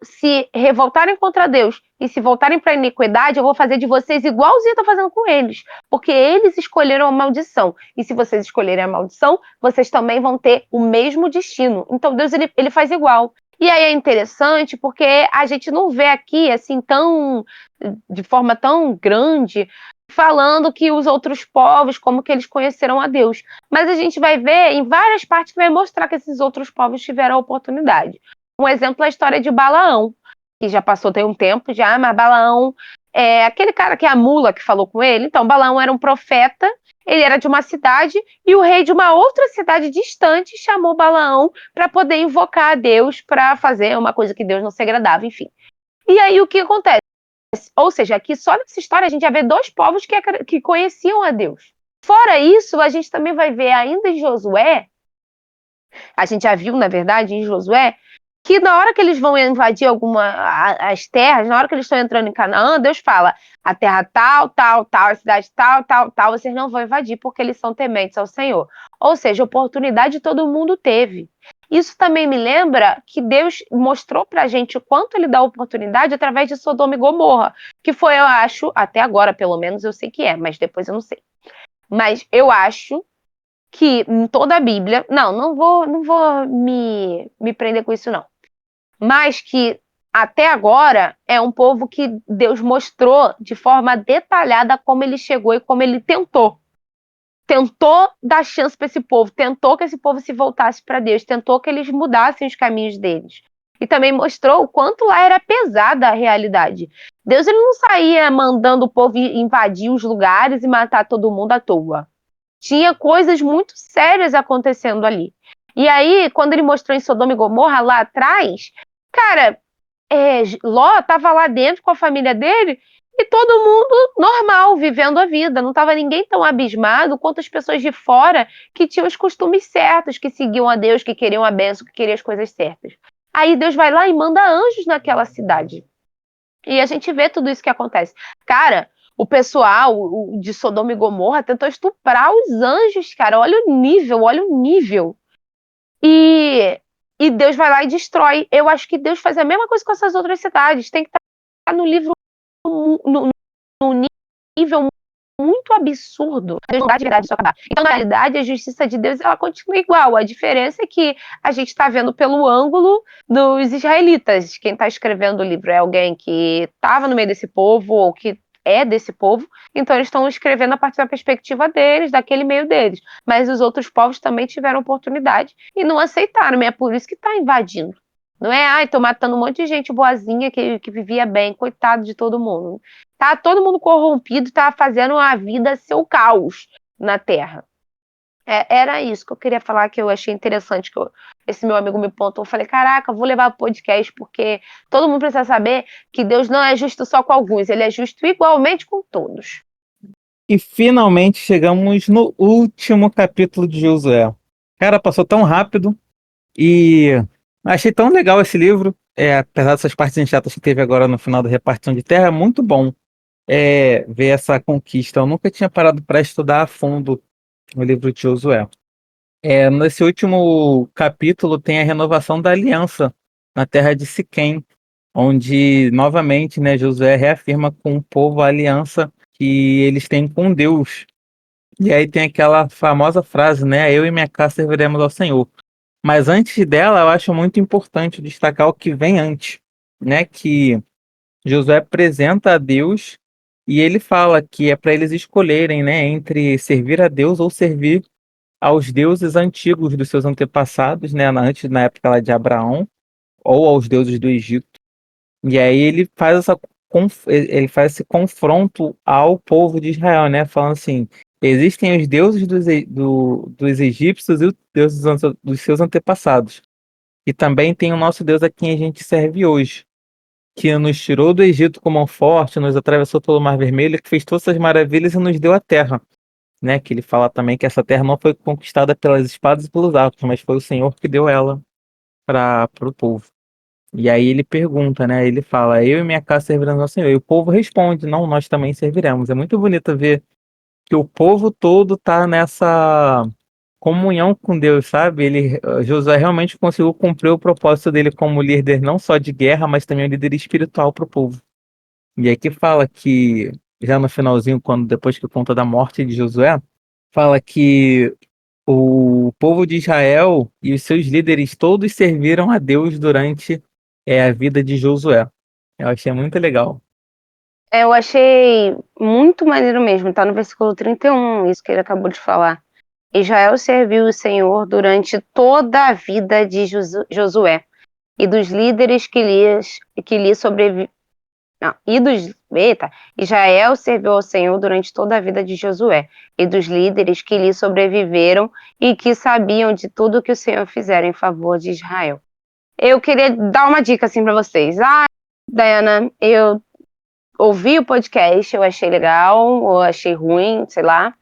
se revoltarem contra Deus e se voltarem para a iniquidade, eu vou fazer de vocês igualzinho eu tô fazendo com eles, porque eles escolheram a maldição, e se vocês escolherem a maldição, vocês também vão ter o mesmo destino. Então Deus ele faz igual. E aí é interessante porque a gente não vê aqui assim de forma tão grande falando que os outros povos, como que eles conheceram a Deus. Mas a gente vai ver em várias partes que vai mostrar que esses outros povos tiveram a oportunidade. Um exemplo é a história de Balaão, que já passou tem um tempo já, mas Balaão é aquele cara que é a mula que falou com ele. Então, Balaão era um profeta, ele era de uma cidade, e o rei de uma outra cidade distante chamou Balaão para poder invocar a Deus para fazer uma coisa que Deus não se agradava, enfim. E aí o que acontece? Ou seja, aqui só nessa história a gente já vê dois povos que conheciam a Deus. Fora isso, a gente também vai ver ainda em Josué, a gente já viu, na verdade, em Josué, que na hora que eles vão invadir as terras, na hora que eles estão entrando em Canaã, Deus fala, a terra tal, tal, tal, a cidade tal, tal, tal, vocês não vão invadir porque eles são tementes ao Senhor. Ou seja, oportunidade todo mundo teve. Isso também me lembra que Deus mostrou pra gente o quanto ele dá oportunidade através de Sodoma e Gomorra, que foi, eu acho, até agora pelo menos eu sei que mas depois eu não sei. Mas eu acho que em toda a Bíblia, não vou me prender com isso não, mas que até agora é um povo que Deus mostrou de forma detalhada como ele chegou e como ele tentou dar chance para esse povo, tentou que esse povo se voltasse para Deus, tentou que eles mudassem os caminhos deles. E também mostrou o quanto lá era pesada a realidade. Deus ele não saía mandando o povo invadir os lugares e matar todo mundo à toa. Tinha coisas muito sérias acontecendo ali. E aí, quando ele mostrou em Sodoma e Gomorra lá atrás, cara, Ló estava lá dentro com a família dele e todo mundo normal, vivendo a vida. Não estava ninguém tão abismado quanto as pessoas de fora que tinham os costumes certos, que seguiam a Deus, que queriam a bênção, que queriam as coisas certas. Aí Deus vai lá e manda anjos naquela cidade. E a gente vê tudo isso que acontece. Cara, o pessoal de Sodoma e Gomorra tentou estuprar os anjos, cara. Olha o nível, olha o nível. E Deus vai lá e destrói. Eu acho que Deus faz a mesma coisa com essas outras cidades. Tem que estar no livro no nível muito absurdo. Deus não dá de verdade isso acabar. Então, na realidade, a justiça de Deus ela continua igual. A diferença é que a gente está vendo pelo ângulo dos israelitas. Quem está escrevendo o livro é alguém que estava no meio desse povo ou que é desse povo, então eles estão escrevendo a partir da perspectiva deles, daquele meio deles. Mas os outros povos também tiveram oportunidade e não aceitaram, e é por isso que está invadindo. Não é, ai, tô matando um monte de gente boazinha que vivia bem, coitado de todo mundo. Tá todo mundo corrompido, tá fazendo a vida ser o caos na Terra. Era isso que eu queria falar, que eu achei interessante, esse meu amigo me pontou. Eu falei, caraca, vou levar o podcast, porque todo mundo precisa saber que Deus não é justo só com alguns, ele é justo igualmente com todos. E finalmente chegamos no último capítulo de Josué. Cara, passou tão rápido e achei tão legal esse livro. Apesar dessas partes chatas que teve agora no final da repartição de terra, é muito bom ver essa conquista. Eu nunca tinha parado para estudar a fundo o livro de Josué. Nesse último capítulo tem a renovação da aliança na terra de Siquém, onde novamente, né, Josué reafirma com o povo a aliança que eles têm com Deus. E aí tem aquela famosa frase, né, eu e minha casa serviremos ao Senhor. Mas antes dela, eu acho muito importante destacar o que vem antes, né, que Josué apresenta a Deus e ele fala que é para eles escolherem, né, entre servir a Deus ou servir aos deuses antigos dos seus antepassados, né, na época lá de Abraão, ou aos deuses do Egito. E aí ele faz esse confronto ao povo de Israel, né, falando assim, existem os deuses dos egípcios e os deuses dos seus antepassados. E também tem o nosso Deus a quem a gente serve hoje, que nos tirou do Egito com mão forte, nos atravessou pelo Mar Vermelho, que fez todas essas maravilhas e nos deu a terra. Né, que ele fala também que essa terra não foi conquistada pelas espadas e pelos arcos, mas foi o Senhor que deu ela para o povo. E aí ele pergunta, né? Ele fala, eu e minha casa serviremos ao Senhor. E o povo responde, não, nós também serviremos. É muito bonito ver que o povo todo tá nessa comunhão com Deus, sabe? Josué realmente conseguiu cumprir o propósito dele como líder, não só de guerra, mas também um líder espiritual para o povo. E aí que fala que, já no finalzinho, depois que conta da morte de Josué, fala que o povo de Israel e os seus líderes todos serviram a Deus durante a vida de Josué. Eu achei muito legal. Eu achei muito maneiro mesmo, tá no versículo 31, isso que ele acabou de falar. Israel serviu o Senhor durante toda a vida de Josué e dos líderes que lhe sobreviveram. Israel serviu ao Senhor durante toda a vida de Josué e dos líderes que lhe sobreviveram e que sabiam de tudo que o Senhor fizera em favor de Israel. Eu queria dar uma dica assim para vocês. Diana, eu ouvi o podcast, eu achei legal, ou achei ruim, sei lá,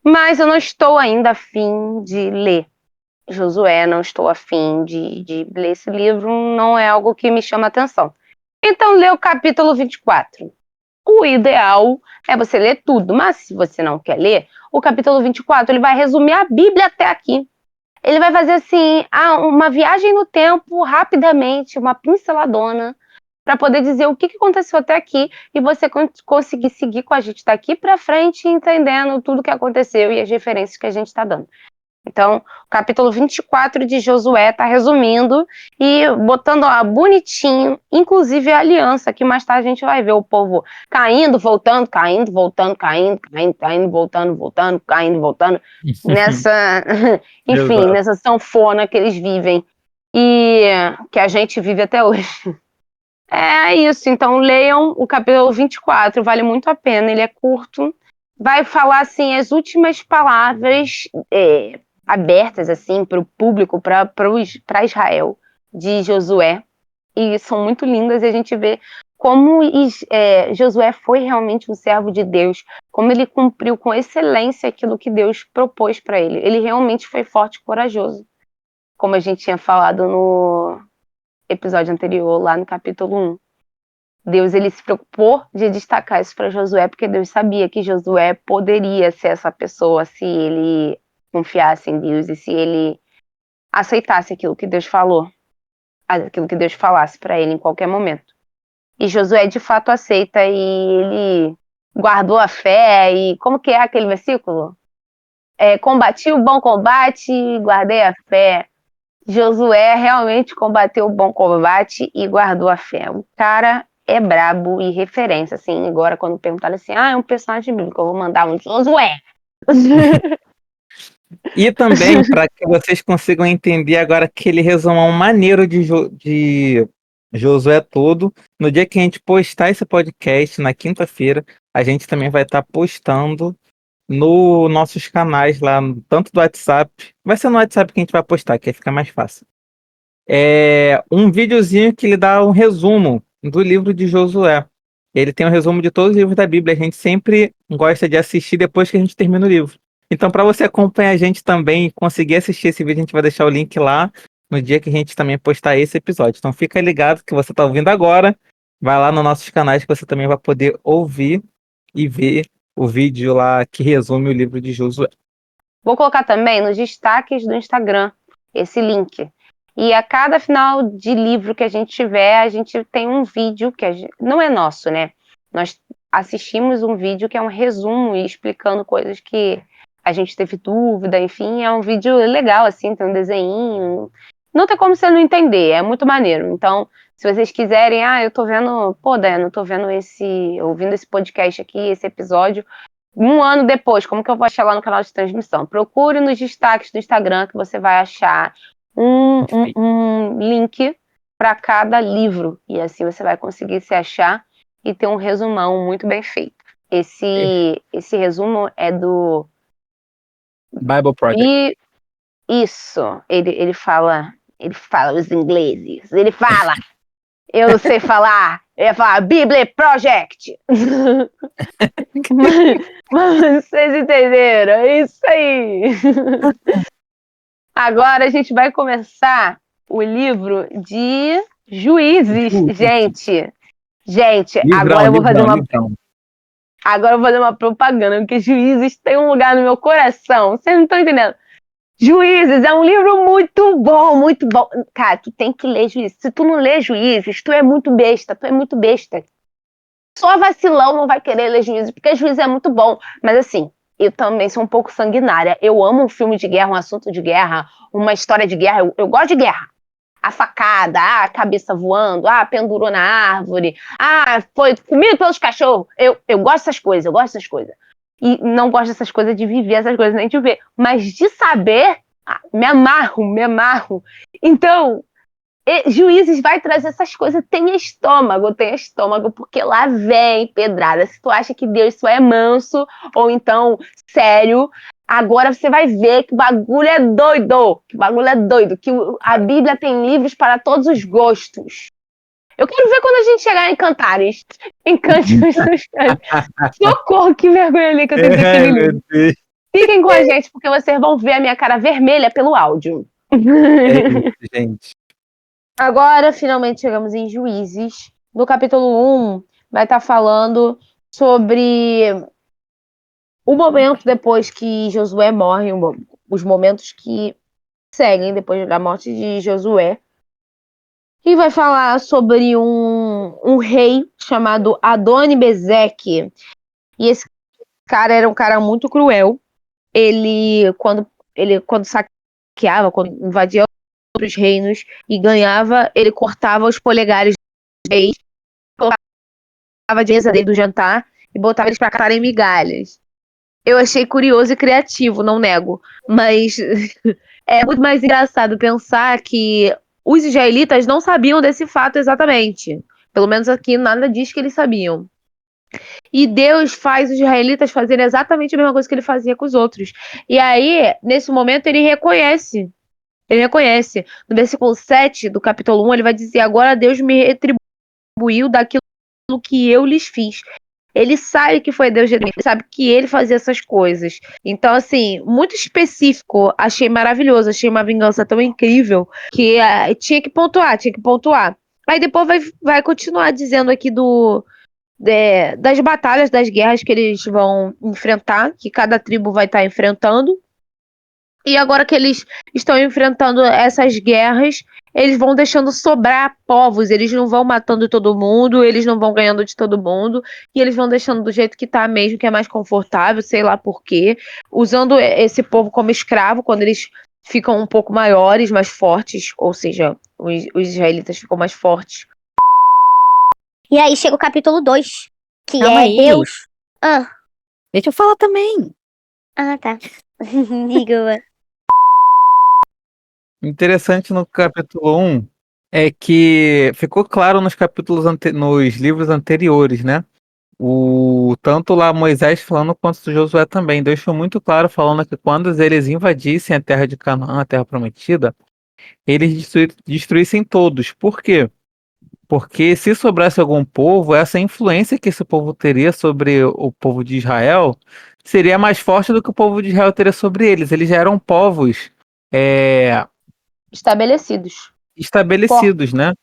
mas eu não estou ainda a fim de ler Josué, não estou a fim de ler esse livro, não é algo que me chama atenção. Então, lê o capítulo 24. O ideal é você ler tudo, mas se você não quer ler, o capítulo 24 ele vai resumir a Bíblia até aqui. Ele vai fazer assim, uma viagem no tempo, rapidamente, uma pinceladona, para poder dizer o que aconteceu até aqui e você conseguir seguir com a gente daqui para frente, entendendo tudo o que aconteceu e as referências que a gente está dando. Então, o capítulo 24 de Josué está resumindo e botando lá bonitinho, inclusive a aliança, que mais tarde a gente vai ver o povo caindo, voltando, caindo, voltando, caindo, voltando, caindo, voltando, nessa, enfim, nessa sanfona que eles vivem e que a gente vive até hoje. É isso, então leiam o capítulo 24, vale muito a pena, ele é curto, vai falar assim as últimas palavras abertas assim para o público, para Israel, de Josué, e são muito lindas e a gente vê como Josué foi realmente um servo de Deus, como ele cumpriu com excelência aquilo que Deus propôs para ele. Ele realmente foi forte e corajoso, como a gente tinha falado no episódio anterior, lá no capítulo 1. Deus ele se preocupou de destacar isso para Josué, porque Deus sabia que Josué poderia ser essa pessoa se ele confiasse em Deus e se ele aceitasse aquilo que Deus falou, aquilo que Deus falasse para ele em qualquer momento. E Josué de fato aceita e ele guardou a fé e como que é aquele versículo? Combati o bom combate, guardei a fé. Josué realmente combateu o bom combate e guardou a fé. O cara é brabo e referência, assim, agora quando perguntaram assim, é um personagem bíblico, eu vou mandar um Josué. E também, para que vocês consigam entender agora aquele resumão maneiro de Josué todo, no dia que a gente postar esse podcast, na quinta-feira, a gente também vai estar postando nos nossos canais lá, tanto do WhatsApp, vai ser no WhatsApp que a gente vai postar, que aí fica mais fácil. É um videozinho que ele dá um resumo do livro de Josué. Ele tem um resumo de todos os livros da Bíblia. A gente sempre gosta de assistir depois que a gente termina o livro. Então, para você acompanhar a gente também e conseguir assistir esse vídeo, a gente vai deixar o link lá no dia que a gente também postar esse episódio. Então, fica ligado que você está ouvindo agora. Vai lá nos nossos canais que você também vai poder ouvir e ver o vídeo lá que resume o livro de Josué. Vou colocar também nos destaques do Instagram esse link. E a cada final de livro que a gente tiver, a gente tem um vídeo que não é nosso, né? Nós assistimos um vídeo que é um resumo e explicando coisas que a gente teve dúvida, enfim, é um vídeo legal, assim, tem um desenho. Não tem como você não entender, é muito maneiro. Então, se vocês quiserem, eu tô vendo, Daiane, eu tô vendo ouvindo esse podcast aqui, esse episódio, um ano depois, como que eu vou achar lá no canal de transmissão? Procure nos destaques do Instagram que você vai achar um link para cada livro. E assim você vai conseguir se achar e ter um resumão muito bem feito. Esse resumo é do Bible Project. Isso, ele fala os ingleses, ele fala, eu não sei falar, ele fala Bible Project. Mas vocês entenderam, é isso aí. Agora a gente vai começar o livro de Juízes, gente, agora eu vou fazer uma propaganda, porque Juízes tem um lugar no meu coração, vocês não estão entendendo. Juízes é um livro muito bom, muito bom. Cara, tu tem que ler Juízes. Se tu não ler Juízes, tu é muito besta. Só vacilão não vai querer ler Juízes, porque Juízes é muito bom. Mas assim, eu também sou um pouco sanguinária. Eu amo um filme de guerra, um assunto de guerra, uma história de guerra. Eu gosto de guerra. A facada, a cabeça voando, pendurou na árvore, foi comido pelos cachorros. Eu gosto dessas coisas, E não gosto dessas coisas de viver essas coisas, nem de ver. Mas de saber, me amarro. Então, Juízes vai trazer essas coisas. Tenha estômago, porque lá vem pedrada. Se tu acha que Deus só é manso, ou então sério, agora você vai ver que o bagulho é doido. Que a Bíblia tem livros para todos os gostos. Eu quero ver quando a gente chegar em Cantares. Socorro, que vergonha ali que eu tenho que ter aquele livro. Fiquem com a gente, porque vocês vão ver a minha cara vermelha pelo áudio. É isso, gente. Agora, finalmente, chegamos em Juízes. No capítulo 1, vai estar falando sobre o momento depois que Josué morre, os momentos que seguem depois da morte de Josué. E vai falar sobre um rei chamado Adoni-Bezeque. E esse cara era um cara muito cruel. Ele, quando saqueava, quando invadia outros reinos e ganhava, ele cortava os polegares dos reis, colocava de mesa dele do jantar e botava eles para catarem migalhas. Eu achei curioso e criativo, não nego. Mas é muito mais engraçado pensar que os israelitas não sabiam desse fato exatamente. Pelo menos aqui nada diz que eles sabiam. E Deus faz os israelitas fazerem exatamente a mesma coisa que ele fazia com os outros. E aí, nesse momento, ele reconhece. No versículo 7 do capítulo 1, ele vai dizer: agora Deus me retribuiu daquilo que eu lhes fiz. Ele sabe que foi Deus, ele sabe que ele fazia essas coisas. Então, assim, muito específico, achei maravilhoso, achei uma vingança tão incrível que tinha que pontuar. Aí depois vai continuar dizendo aqui das batalhas, das guerras que eles vão enfrentar, que cada tribo vai estar enfrentando. E agora que eles estão enfrentando essas guerras, eles vão deixando sobrar povos, eles não vão matando todo mundo, eles não vão ganhando de todo mundo, e eles vão deixando do jeito que tá mesmo, que é mais confortável, sei lá por quê, usando esse povo como escravo, quando eles ficam um pouco maiores, mais fortes, ou seja, os israelitas ficam mais fortes. E aí chega o capítulo 2, que Calma é aí. Deus. Ah, Deixa eu falar também. tá. Diga. Interessante no capítulo 1 é que ficou claro nos nos livros anteriores, né? Tanto lá Moisés falando quanto Josué também. Deus foi muito claro falando que quando eles invadissem a terra de Canaã, a terra prometida, eles destruíssem todos. Por quê? Porque se sobrasse algum povo, essa influência que esse povo teria sobre o povo de Israel seria mais forte do que o povo de Israel teria sobre eles. Eles já eram povos Estabelecidos. estabelecidos, né?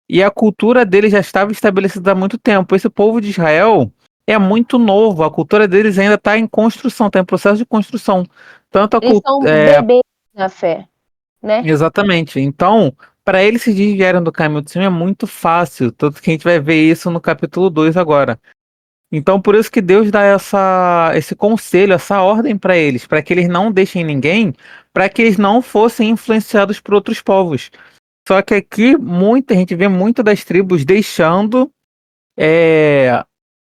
E a cultura deles já estava estabelecida há muito tempo. Esse povo de Israel é muito novo, a cultura deles ainda está em construção, está em processo de construção. Tanto a Eles cultura. são bebês na fé, né? Exatamente. Então, para eles se desviarem do caminho do Senhor é muito fácil. Tanto que a gente vai ver isso no capítulo 2 agora. Então, por isso que Deus dá esse conselho, essa ordem para que eles não deixem ninguém, para que eles não fossem influenciados por outros povos. Só que aqui a gente vê muito das tribos deixando,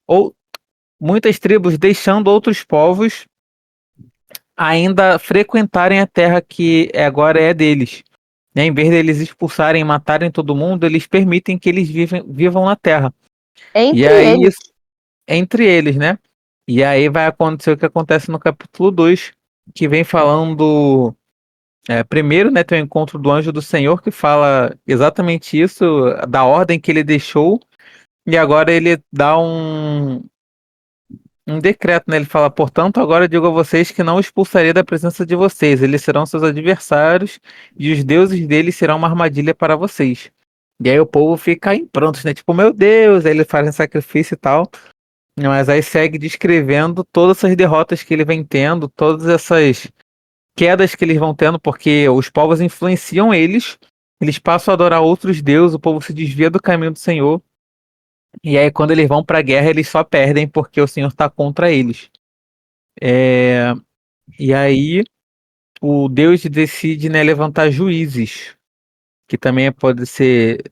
ou muitas tribos deixando outros povos ainda frequentarem a terra que agora é deles. Né? Em vez deles expulsarem e matarem todo mundo, eles permitem que eles vivam na terra. E Entre aí, eles. entre eles, né? E aí vai acontecer o que acontece no capítulo 2, que vem falando. Primeiro, né, tem o encontro do anjo do Senhor que fala exatamente isso, da ordem que ele deixou, e agora ele dá um decreto, né? Ele fala, portanto, agora eu digo a vocês que não expulsarei da presença de vocês, eles serão seus adversários, e os deuses deles serão uma armadilha para vocês. E aí o povo fica em prontos, né? Tipo, meu Deus, aí eles fazem sacrifício e tal. Mas aí segue descrevendo todas essas derrotas que ele vem tendo, todas essas quedas que eles vão tendo, porque os povos influenciam eles passam a adorar outros deuses, o povo se desvia do caminho do Senhor, e aí quando eles vão para a guerra, eles só perdem porque o Senhor está contra eles. É, E aí o Deus decide, né, levantar juízes, que também pode ser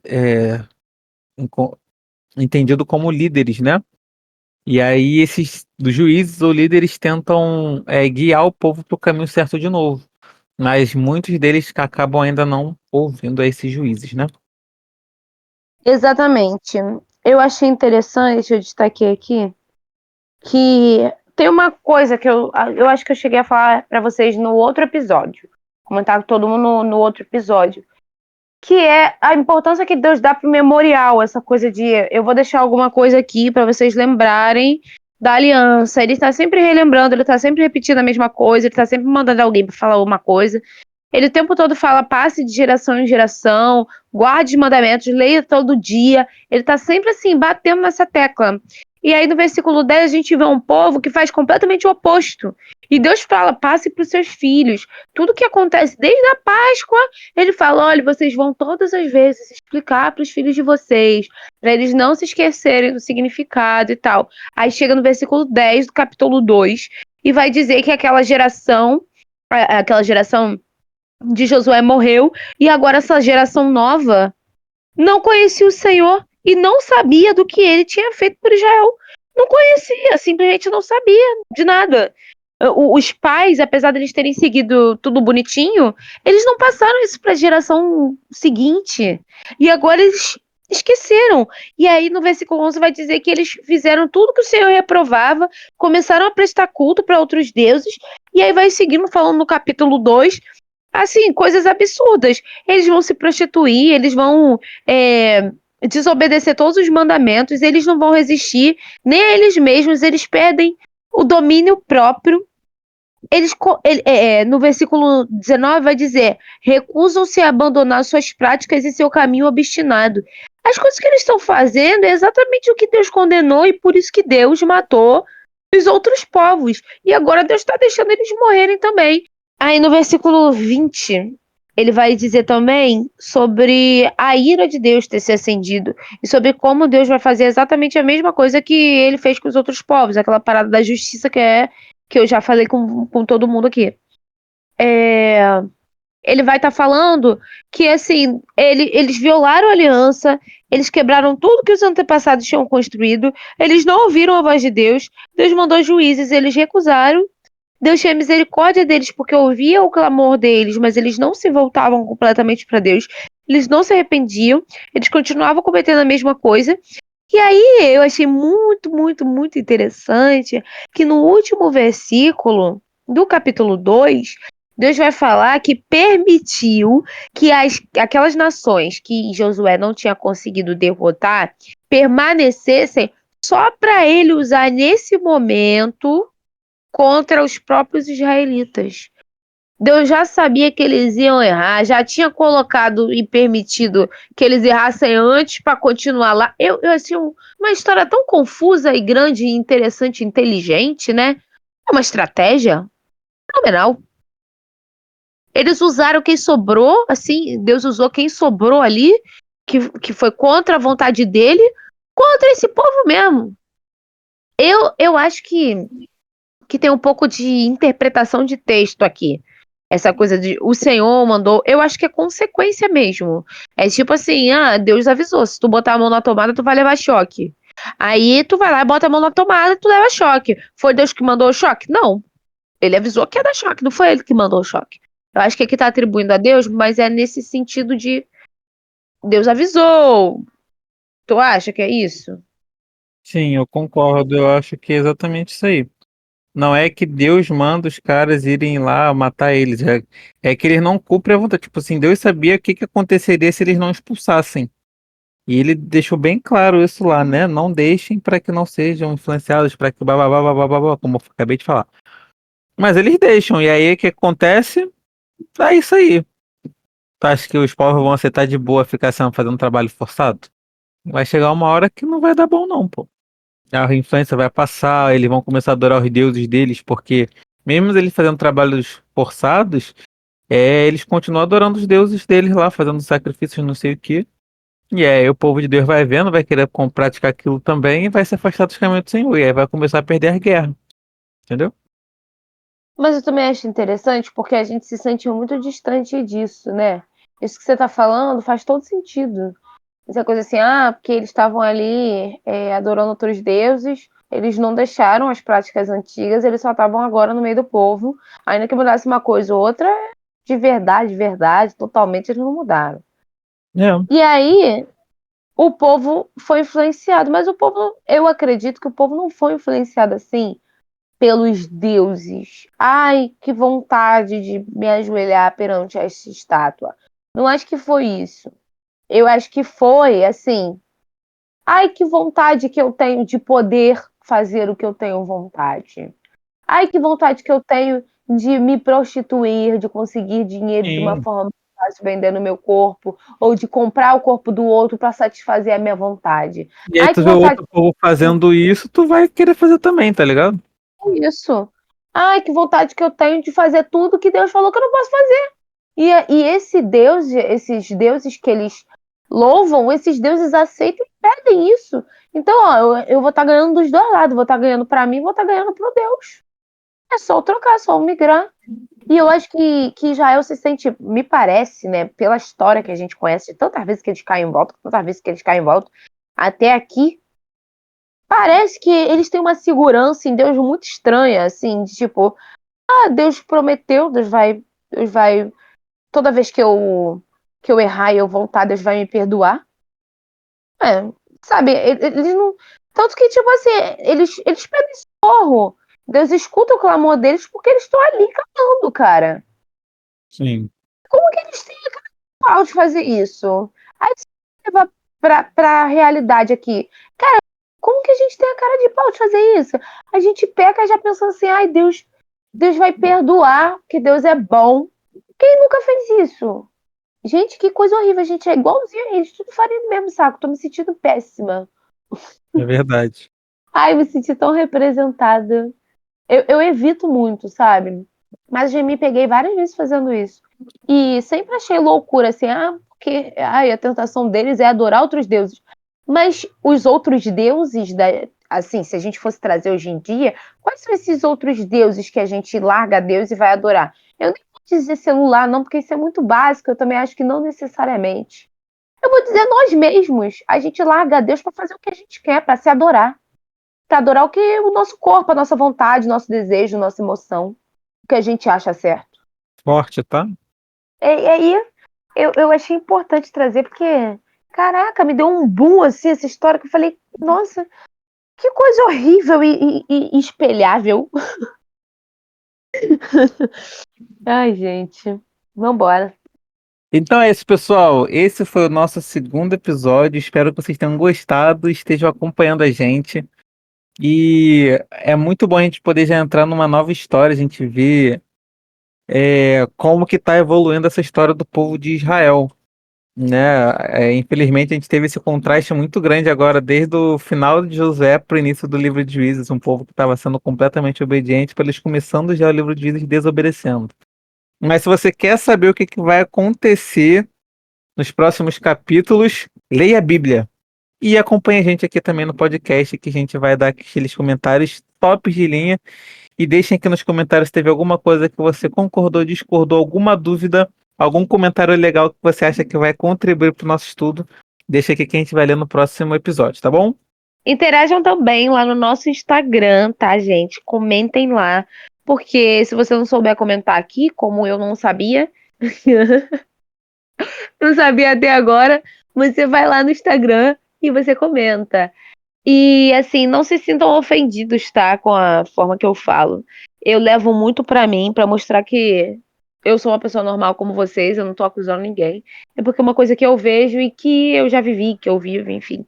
entendido como líderes, né? E aí esses dos juízes ou líderes tentam guiar o povo para o caminho certo de novo. Mas muitos deles acabam ainda não ouvindo a esses juízes, né? Exatamente. Eu achei interessante, eu destaquei aqui, que tem uma coisa que eu acho que eu cheguei a falar para vocês no outro episódio. Comentar com todo mundo no outro episódio. Que é a importância que Deus dá pro memorial, essa coisa de eu vou deixar alguma coisa aqui para vocês lembrarem da aliança. Ele tá sempre relembrando, ele tá sempre repetindo a mesma coisa, ele tá sempre mandando alguém para falar uma coisa. Ele o tempo todo fala, passe de geração em geração, guarde os mandamentos, leia todo dia. Ele tá sempre assim, batendo nessa tecla. E aí no versículo 10 a gente vê um povo que faz completamente o oposto. E Deus fala, passe para os seus filhos. Tudo que acontece desde a Páscoa, ele fala, olha, vocês vão todas as vezes explicar para os filhos de vocês, para eles não se esquecerem do significado e tal. Aí chega no versículo 10 do capítulo 2 e vai dizer que aquela geração de Josué morreu, e agora essa geração nova não conhecia o Senhor e não sabia do que ele tinha feito por Israel. Não conhecia, simplesmente não sabia de nada. Os pais, apesar de eles terem seguido tudo bonitinho, eles não passaram isso para a geração seguinte. E agora eles esqueceram. E aí no versículo 11 vai dizer que eles fizeram tudo que o Senhor reprovava, começaram a prestar culto para outros deuses, e aí vai seguindo falando no capítulo 2 assim, coisas absurdas. Eles vão se prostituir, eles vão desobedecer todos os mandamentos, eles não vão resistir nem a eles mesmos, eles perdem o domínio próprio. No versículo 19 vai dizer, recusam-se a abandonar suas práticas e seu caminho obstinado. As coisas que eles estão fazendo é exatamente o que Deus condenou, e por isso que Deus matou os outros povos. E agora Deus está deixando eles morrerem também. Aí no versículo 20, ele vai dizer também sobre a ira de Deus ter se acendido e sobre como Deus vai fazer exatamente a mesma coisa que ele fez com os outros povos, aquela parada da justiça que eu já falei com todo mundo aqui. ele vai estar falando que, assim, eles violaram a aliança, eles quebraram tudo que os antepassados tinham construído, eles não ouviram a voz de Deus, Deus mandou juízes, eles recusaram, Deus tinha misericórdia deles porque ouvia o clamor deles, mas eles não se voltavam completamente para Deus, eles não se arrependiam, eles continuavam cometendo a mesma coisa. E aí eu achei muito, muito, muito interessante que no último versículo do capítulo 2, Deus vai falar que permitiu que aquelas nações que Josué não tinha conseguido derrotar permanecessem só para ele usar nesse momento contra os próprios israelitas. Deus já sabia que eles iam errar, já tinha colocado e permitido que eles errassem antes para continuar lá. Eu achei uma história tão confusa e grande, interessante, inteligente, né? É uma estratégia fenomenal. Eles usaram quem sobrou, assim, Deus usou quem sobrou ali, que foi contra a vontade dele, contra esse povo mesmo. Eu acho que tem um pouco de interpretação de texto aqui. Essa coisa de o Senhor mandou, eu acho que é consequência mesmo. É tipo assim, Deus avisou, se tu botar a mão na tomada, tu vai levar choque. Aí tu vai lá e bota a mão na tomada e tu leva choque. Foi Deus que mandou o choque? Não. Ele avisou que ia dar choque, não foi ele que mandou o choque. Eu acho que aqui tá atribuindo a Deus, mas é nesse sentido de Deus avisou. Tu acha que é isso? Sim, eu concordo. Eu acho que é exatamente isso aí. Não é que Deus manda os caras irem lá matar eles. É que eles não cumprem a vontade. Tipo assim, Deus sabia o que aconteceria se eles não expulsassem. E ele deixou bem claro isso lá, né? Não deixem para que não sejam influenciados, para que bababá, bababá, como eu acabei de falar. Mas eles deixam, e aí o que acontece? É isso aí. Tu acha que os povos vão aceitar de boa ficar fazendo um trabalho forçado? Vai chegar uma hora que não vai dar bom, não, pô. A influência vai passar, eles vão começar a adorar os deuses deles, porque mesmo eles fazendo trabalhos forçados, eles continuam adorando os deuses deles lá, fazendo sacrifícios, não sei o quê. E aí o povo de Deus vai vendo, vai querer praticar aquilo também e vai se afastar dos caminhos do Senhor. E aí vai começar a perder a guerra. Entendeu? Mas eu também acho interessante porque a gente se sente muito distante disso, né? Isso que você tá falando faz todo sentido. Essa coisa assim, porque eles estavam ali adorando outros deuses, eles não deixaram as práticas antigas, eles só estavam agora no meio do povo. Ainda que mudasse uma coisa ou outra, de verdade, totalmente eles não mudaram. É. E aí, o povo foi influenciado, mas o povo, eu acredito que o povo não foi influenciado assim pelos deuses. Ai, que vontade de me ajoelhar perante esta estátua. Não acho que foi isso. Eu acho que foi assim. Ai, que vontade que eu tenho de poder fazer o que eu tenho vontade. Ai, que vontade que eu tenho de me prostituir, de conseguir dinheiro de uma Sim. forma fácil vendendo meu corpo, ou de comprar o corpo do outro para satisfazer a minha vontade. E aí Ai, tu que vê o vontade outro povo fazendo isso, tu vai querer fazer também, tá ligado? disso. Ai, que vontade que eu tenho de fazer tudo que Deus falou que eu não posso fazer. E esse Deus, esses deuses que eles louvam, esses deuses aceitam e pedem isso. Então, ó, eu vou estar ganhando dos dois lados. Vou estar ganhando para mim, vou estar ganhando pro Deus. É só trocar, só migrar. E eu acho que Israel se sente, me parece, né, pela história que a gente conhece, de tantas vezes que eles caem em volta, tantas vezes que eles caem em volta, até aqui, parece que eles têm uma segurança em Deus muito estranha, assim, de tipo, Deus prometeu, Deus vai, toda vez que eu errar e eu voltar, Deus vai me perdoar. É, sabe, eles não, tanto que, tipo assim, eles pedem socorro. Deus escuta o clamor deles porque eles estão ali clamando, cara. Sim. Como que eles têm a cara de fazer isso? Aí você leva pra realidade aqui. Cara, como que a gente tem a cara de pau de fazer isso? A gente peca já pensando assim, ai, Deus vai perdoar, porque Deus é bom. Quem nunca fez isso? Gente, que coisa horrível. A gente é igualzinho a eles, tudo farinha do mesmo saco. Tô me sentindo péssima. É verdade. Ai, me senti tão representada. Eu evito muito, sabe? Mas já me peguei várias vezes fazendo isso. E sempre achei loucura, assim, porque a tentação deles é adorar outros deuses. Mas os outros deuses, assim, se a gente fosse trazer hoje em dia, quais são esses outros deuses que a gente larga a Deus e vai adorar? Eu nem vou dizer celular, não, porque isso é muito básico. Eu também acho que não necessariamente. Eu vou dizer nós mesmos. A gente larga a Deus para fazer o que a gente quer, para se adorar. Para adorar o que o nosso corpo, a nossa vontade, nosso desejo, nossa emoção. O que a gente acha certo. Forte, tá? E aí, eu achei importante trazer, porque, caraca, me deu um boom, assim, essa história, que eu falei, nossa, que coisa horrível e espelhável. Ai, gente, vambora. Então é isso, pessoal. Esse foi o nosso segundo episódio. Espero que vocês tenham gostado e estejam acompanhando a gente. E é muito bom a gente poder já entrar numa nova história, a gente ver como que está evoluindo essa história do povo de Israel, né? Infelizmente a gente teve esse contraste muito grande agora, desde o final de Josué para o início do livro de Juízes, um povo que estava sendo completamente obediente, para eles começando já o livro de Juízes desobedecendo. Mas se você quer saber o que que vai acontecer nos próximos capítulos, leia a Bíblia. E acompanhe a gente aqui também no podcast, que a gente vai dar aqueles comentários tops de linha. E deixem aqui nos comentários se teve alguma coisa que você concordou, discordou, alguma dúvida, algum comentário legal que você acha que vai contribuir para o nosso estudo. Deixa aqui que a gente vai ler no próximo episódio, tá bom? Interajam também lá no nosso Instagram, tá, gente? Comentem lá. Porque se você não souber comentar aqui, como eu não sabia, não sabia até agora, você vai lá no Instagram e você comenta. E assim, não se sintam ofendidos, tá, com a forma que eu falo. Eu levo muito pra mim, pra mostrar que eu sou uma pessoa normal como vocês, eu não tô acusando ninguém. É porque é uma coisa que eu vejo e que eu já vivi, que eu vivo, enfim.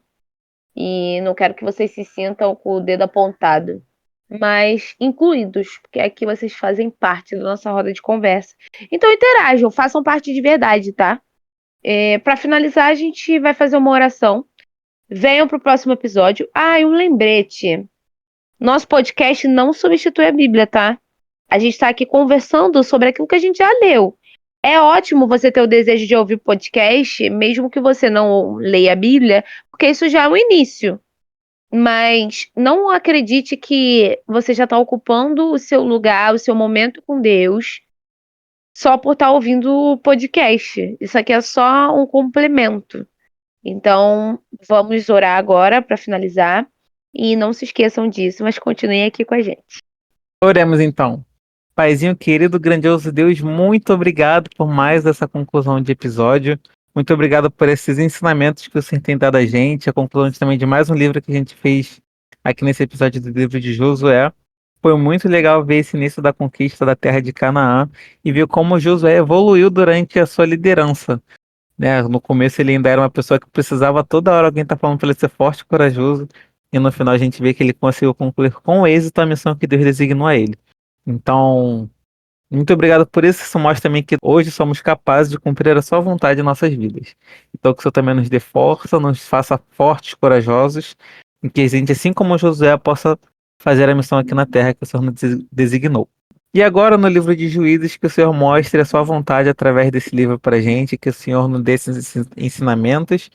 E não quero que vocês se sintam com o dedo apontado, mas incluídos, porque aqui vocês fazem parte da nossa roda de conversa. Então interajam, façam parte de verdade, tá? Pra finalizar, a gente vai fazer uma oração. Venham pro próximo episódio. Ah, e um lembrete. Nosso podcast não substitui a Bíblia, tá? A gente tá aqui conversando sobre aquilo que a gente já leu. É ótimo você ter o desejo de ouvir podcast, mesmo que você não leia a Bíblia, porque isso já é o início. Mas não acredite que você já está ocupando o seu lugar, o seu momento com Deus, só por estar ouvindo o podcast. Isso aqui é só um complemento. Então, vamos orar agora para finalizar. E não se esqueçam disso, mas continuem aqui com a gente. Oremos então. Paizinho querido, grandioso Deus, muito obrigado por mais essa conclusão de episódio. Muito obrigado por esses ensinamentos que o Senhor tem dado a gente, a conclusão também de mais um livro que a gente fez aqui nesse episódio do livro de Josué. Foi muito legal ver esse início da conquista da terra de Canaã e ver como Josué evoluiu durante a sua liderança, né? No começo ele ainda era uma pessoa que precisava toda hora alguém estar falando para ele ser forte e corajoso, e no final a gente vê que ele conseguiu concluir com êxito a missão que Deus designou a ele. Então, muito obrigado por isso. Isso mostra também que hoje somos capazes de cumprir a sua vontade em nossas vidas. Então, que o Senhor também nos dê força, nos faça fortes, corajosos, e que a gente, assim como Josué, possa fazer a missão aqui na terra que o Senhor nos designou. E agora, no livro de Juízes, que o Senhor mostre a sua vontade através desse livro para a gente, que o Senhor nos dê esses ensinamentos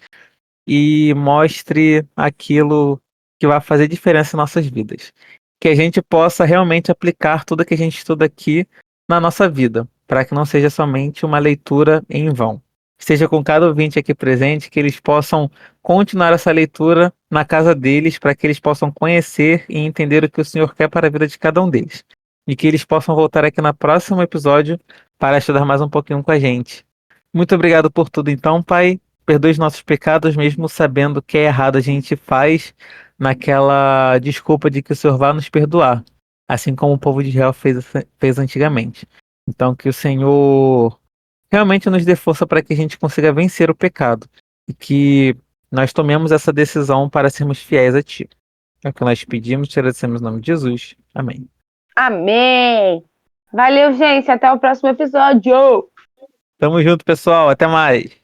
e mostre aquilo que vai fazer diferença em nossas vidas. Que a gente possa realmente aplicar tudo que a gente estuda aqui na nossa vida, para que não seja somente uma leitura em vão. Esteja com cada ouvinte aqui presente, que eles possam continuar essa leitura na casa deles, para que eles possam conhecer e entender o que o Senhor quer para a vida de cada um deles. E que eles possam voltar aqui no próximo episódio para estudar mais um pouquinho com a gente. Muito obrigado por tudo, então, Pai. Perdoe os nossos pecados, mesmo sabendo que é errado, a gente faz naquela desculpa de que o Senhor vai nos perdoar, assim como o povo de Israel fez antigamente. Então, que o Senhor realmente nos dê força para que a gente consiga vencer o pecado e que nós tomemos essa decisão para sermos fiéis a Ti. É o que nós pedimos, te agradecemos em nome de Jesus. Amém. Amém! Valeu, gente. Até o próximo episódio! Tamo junto, pessoal. Até mais.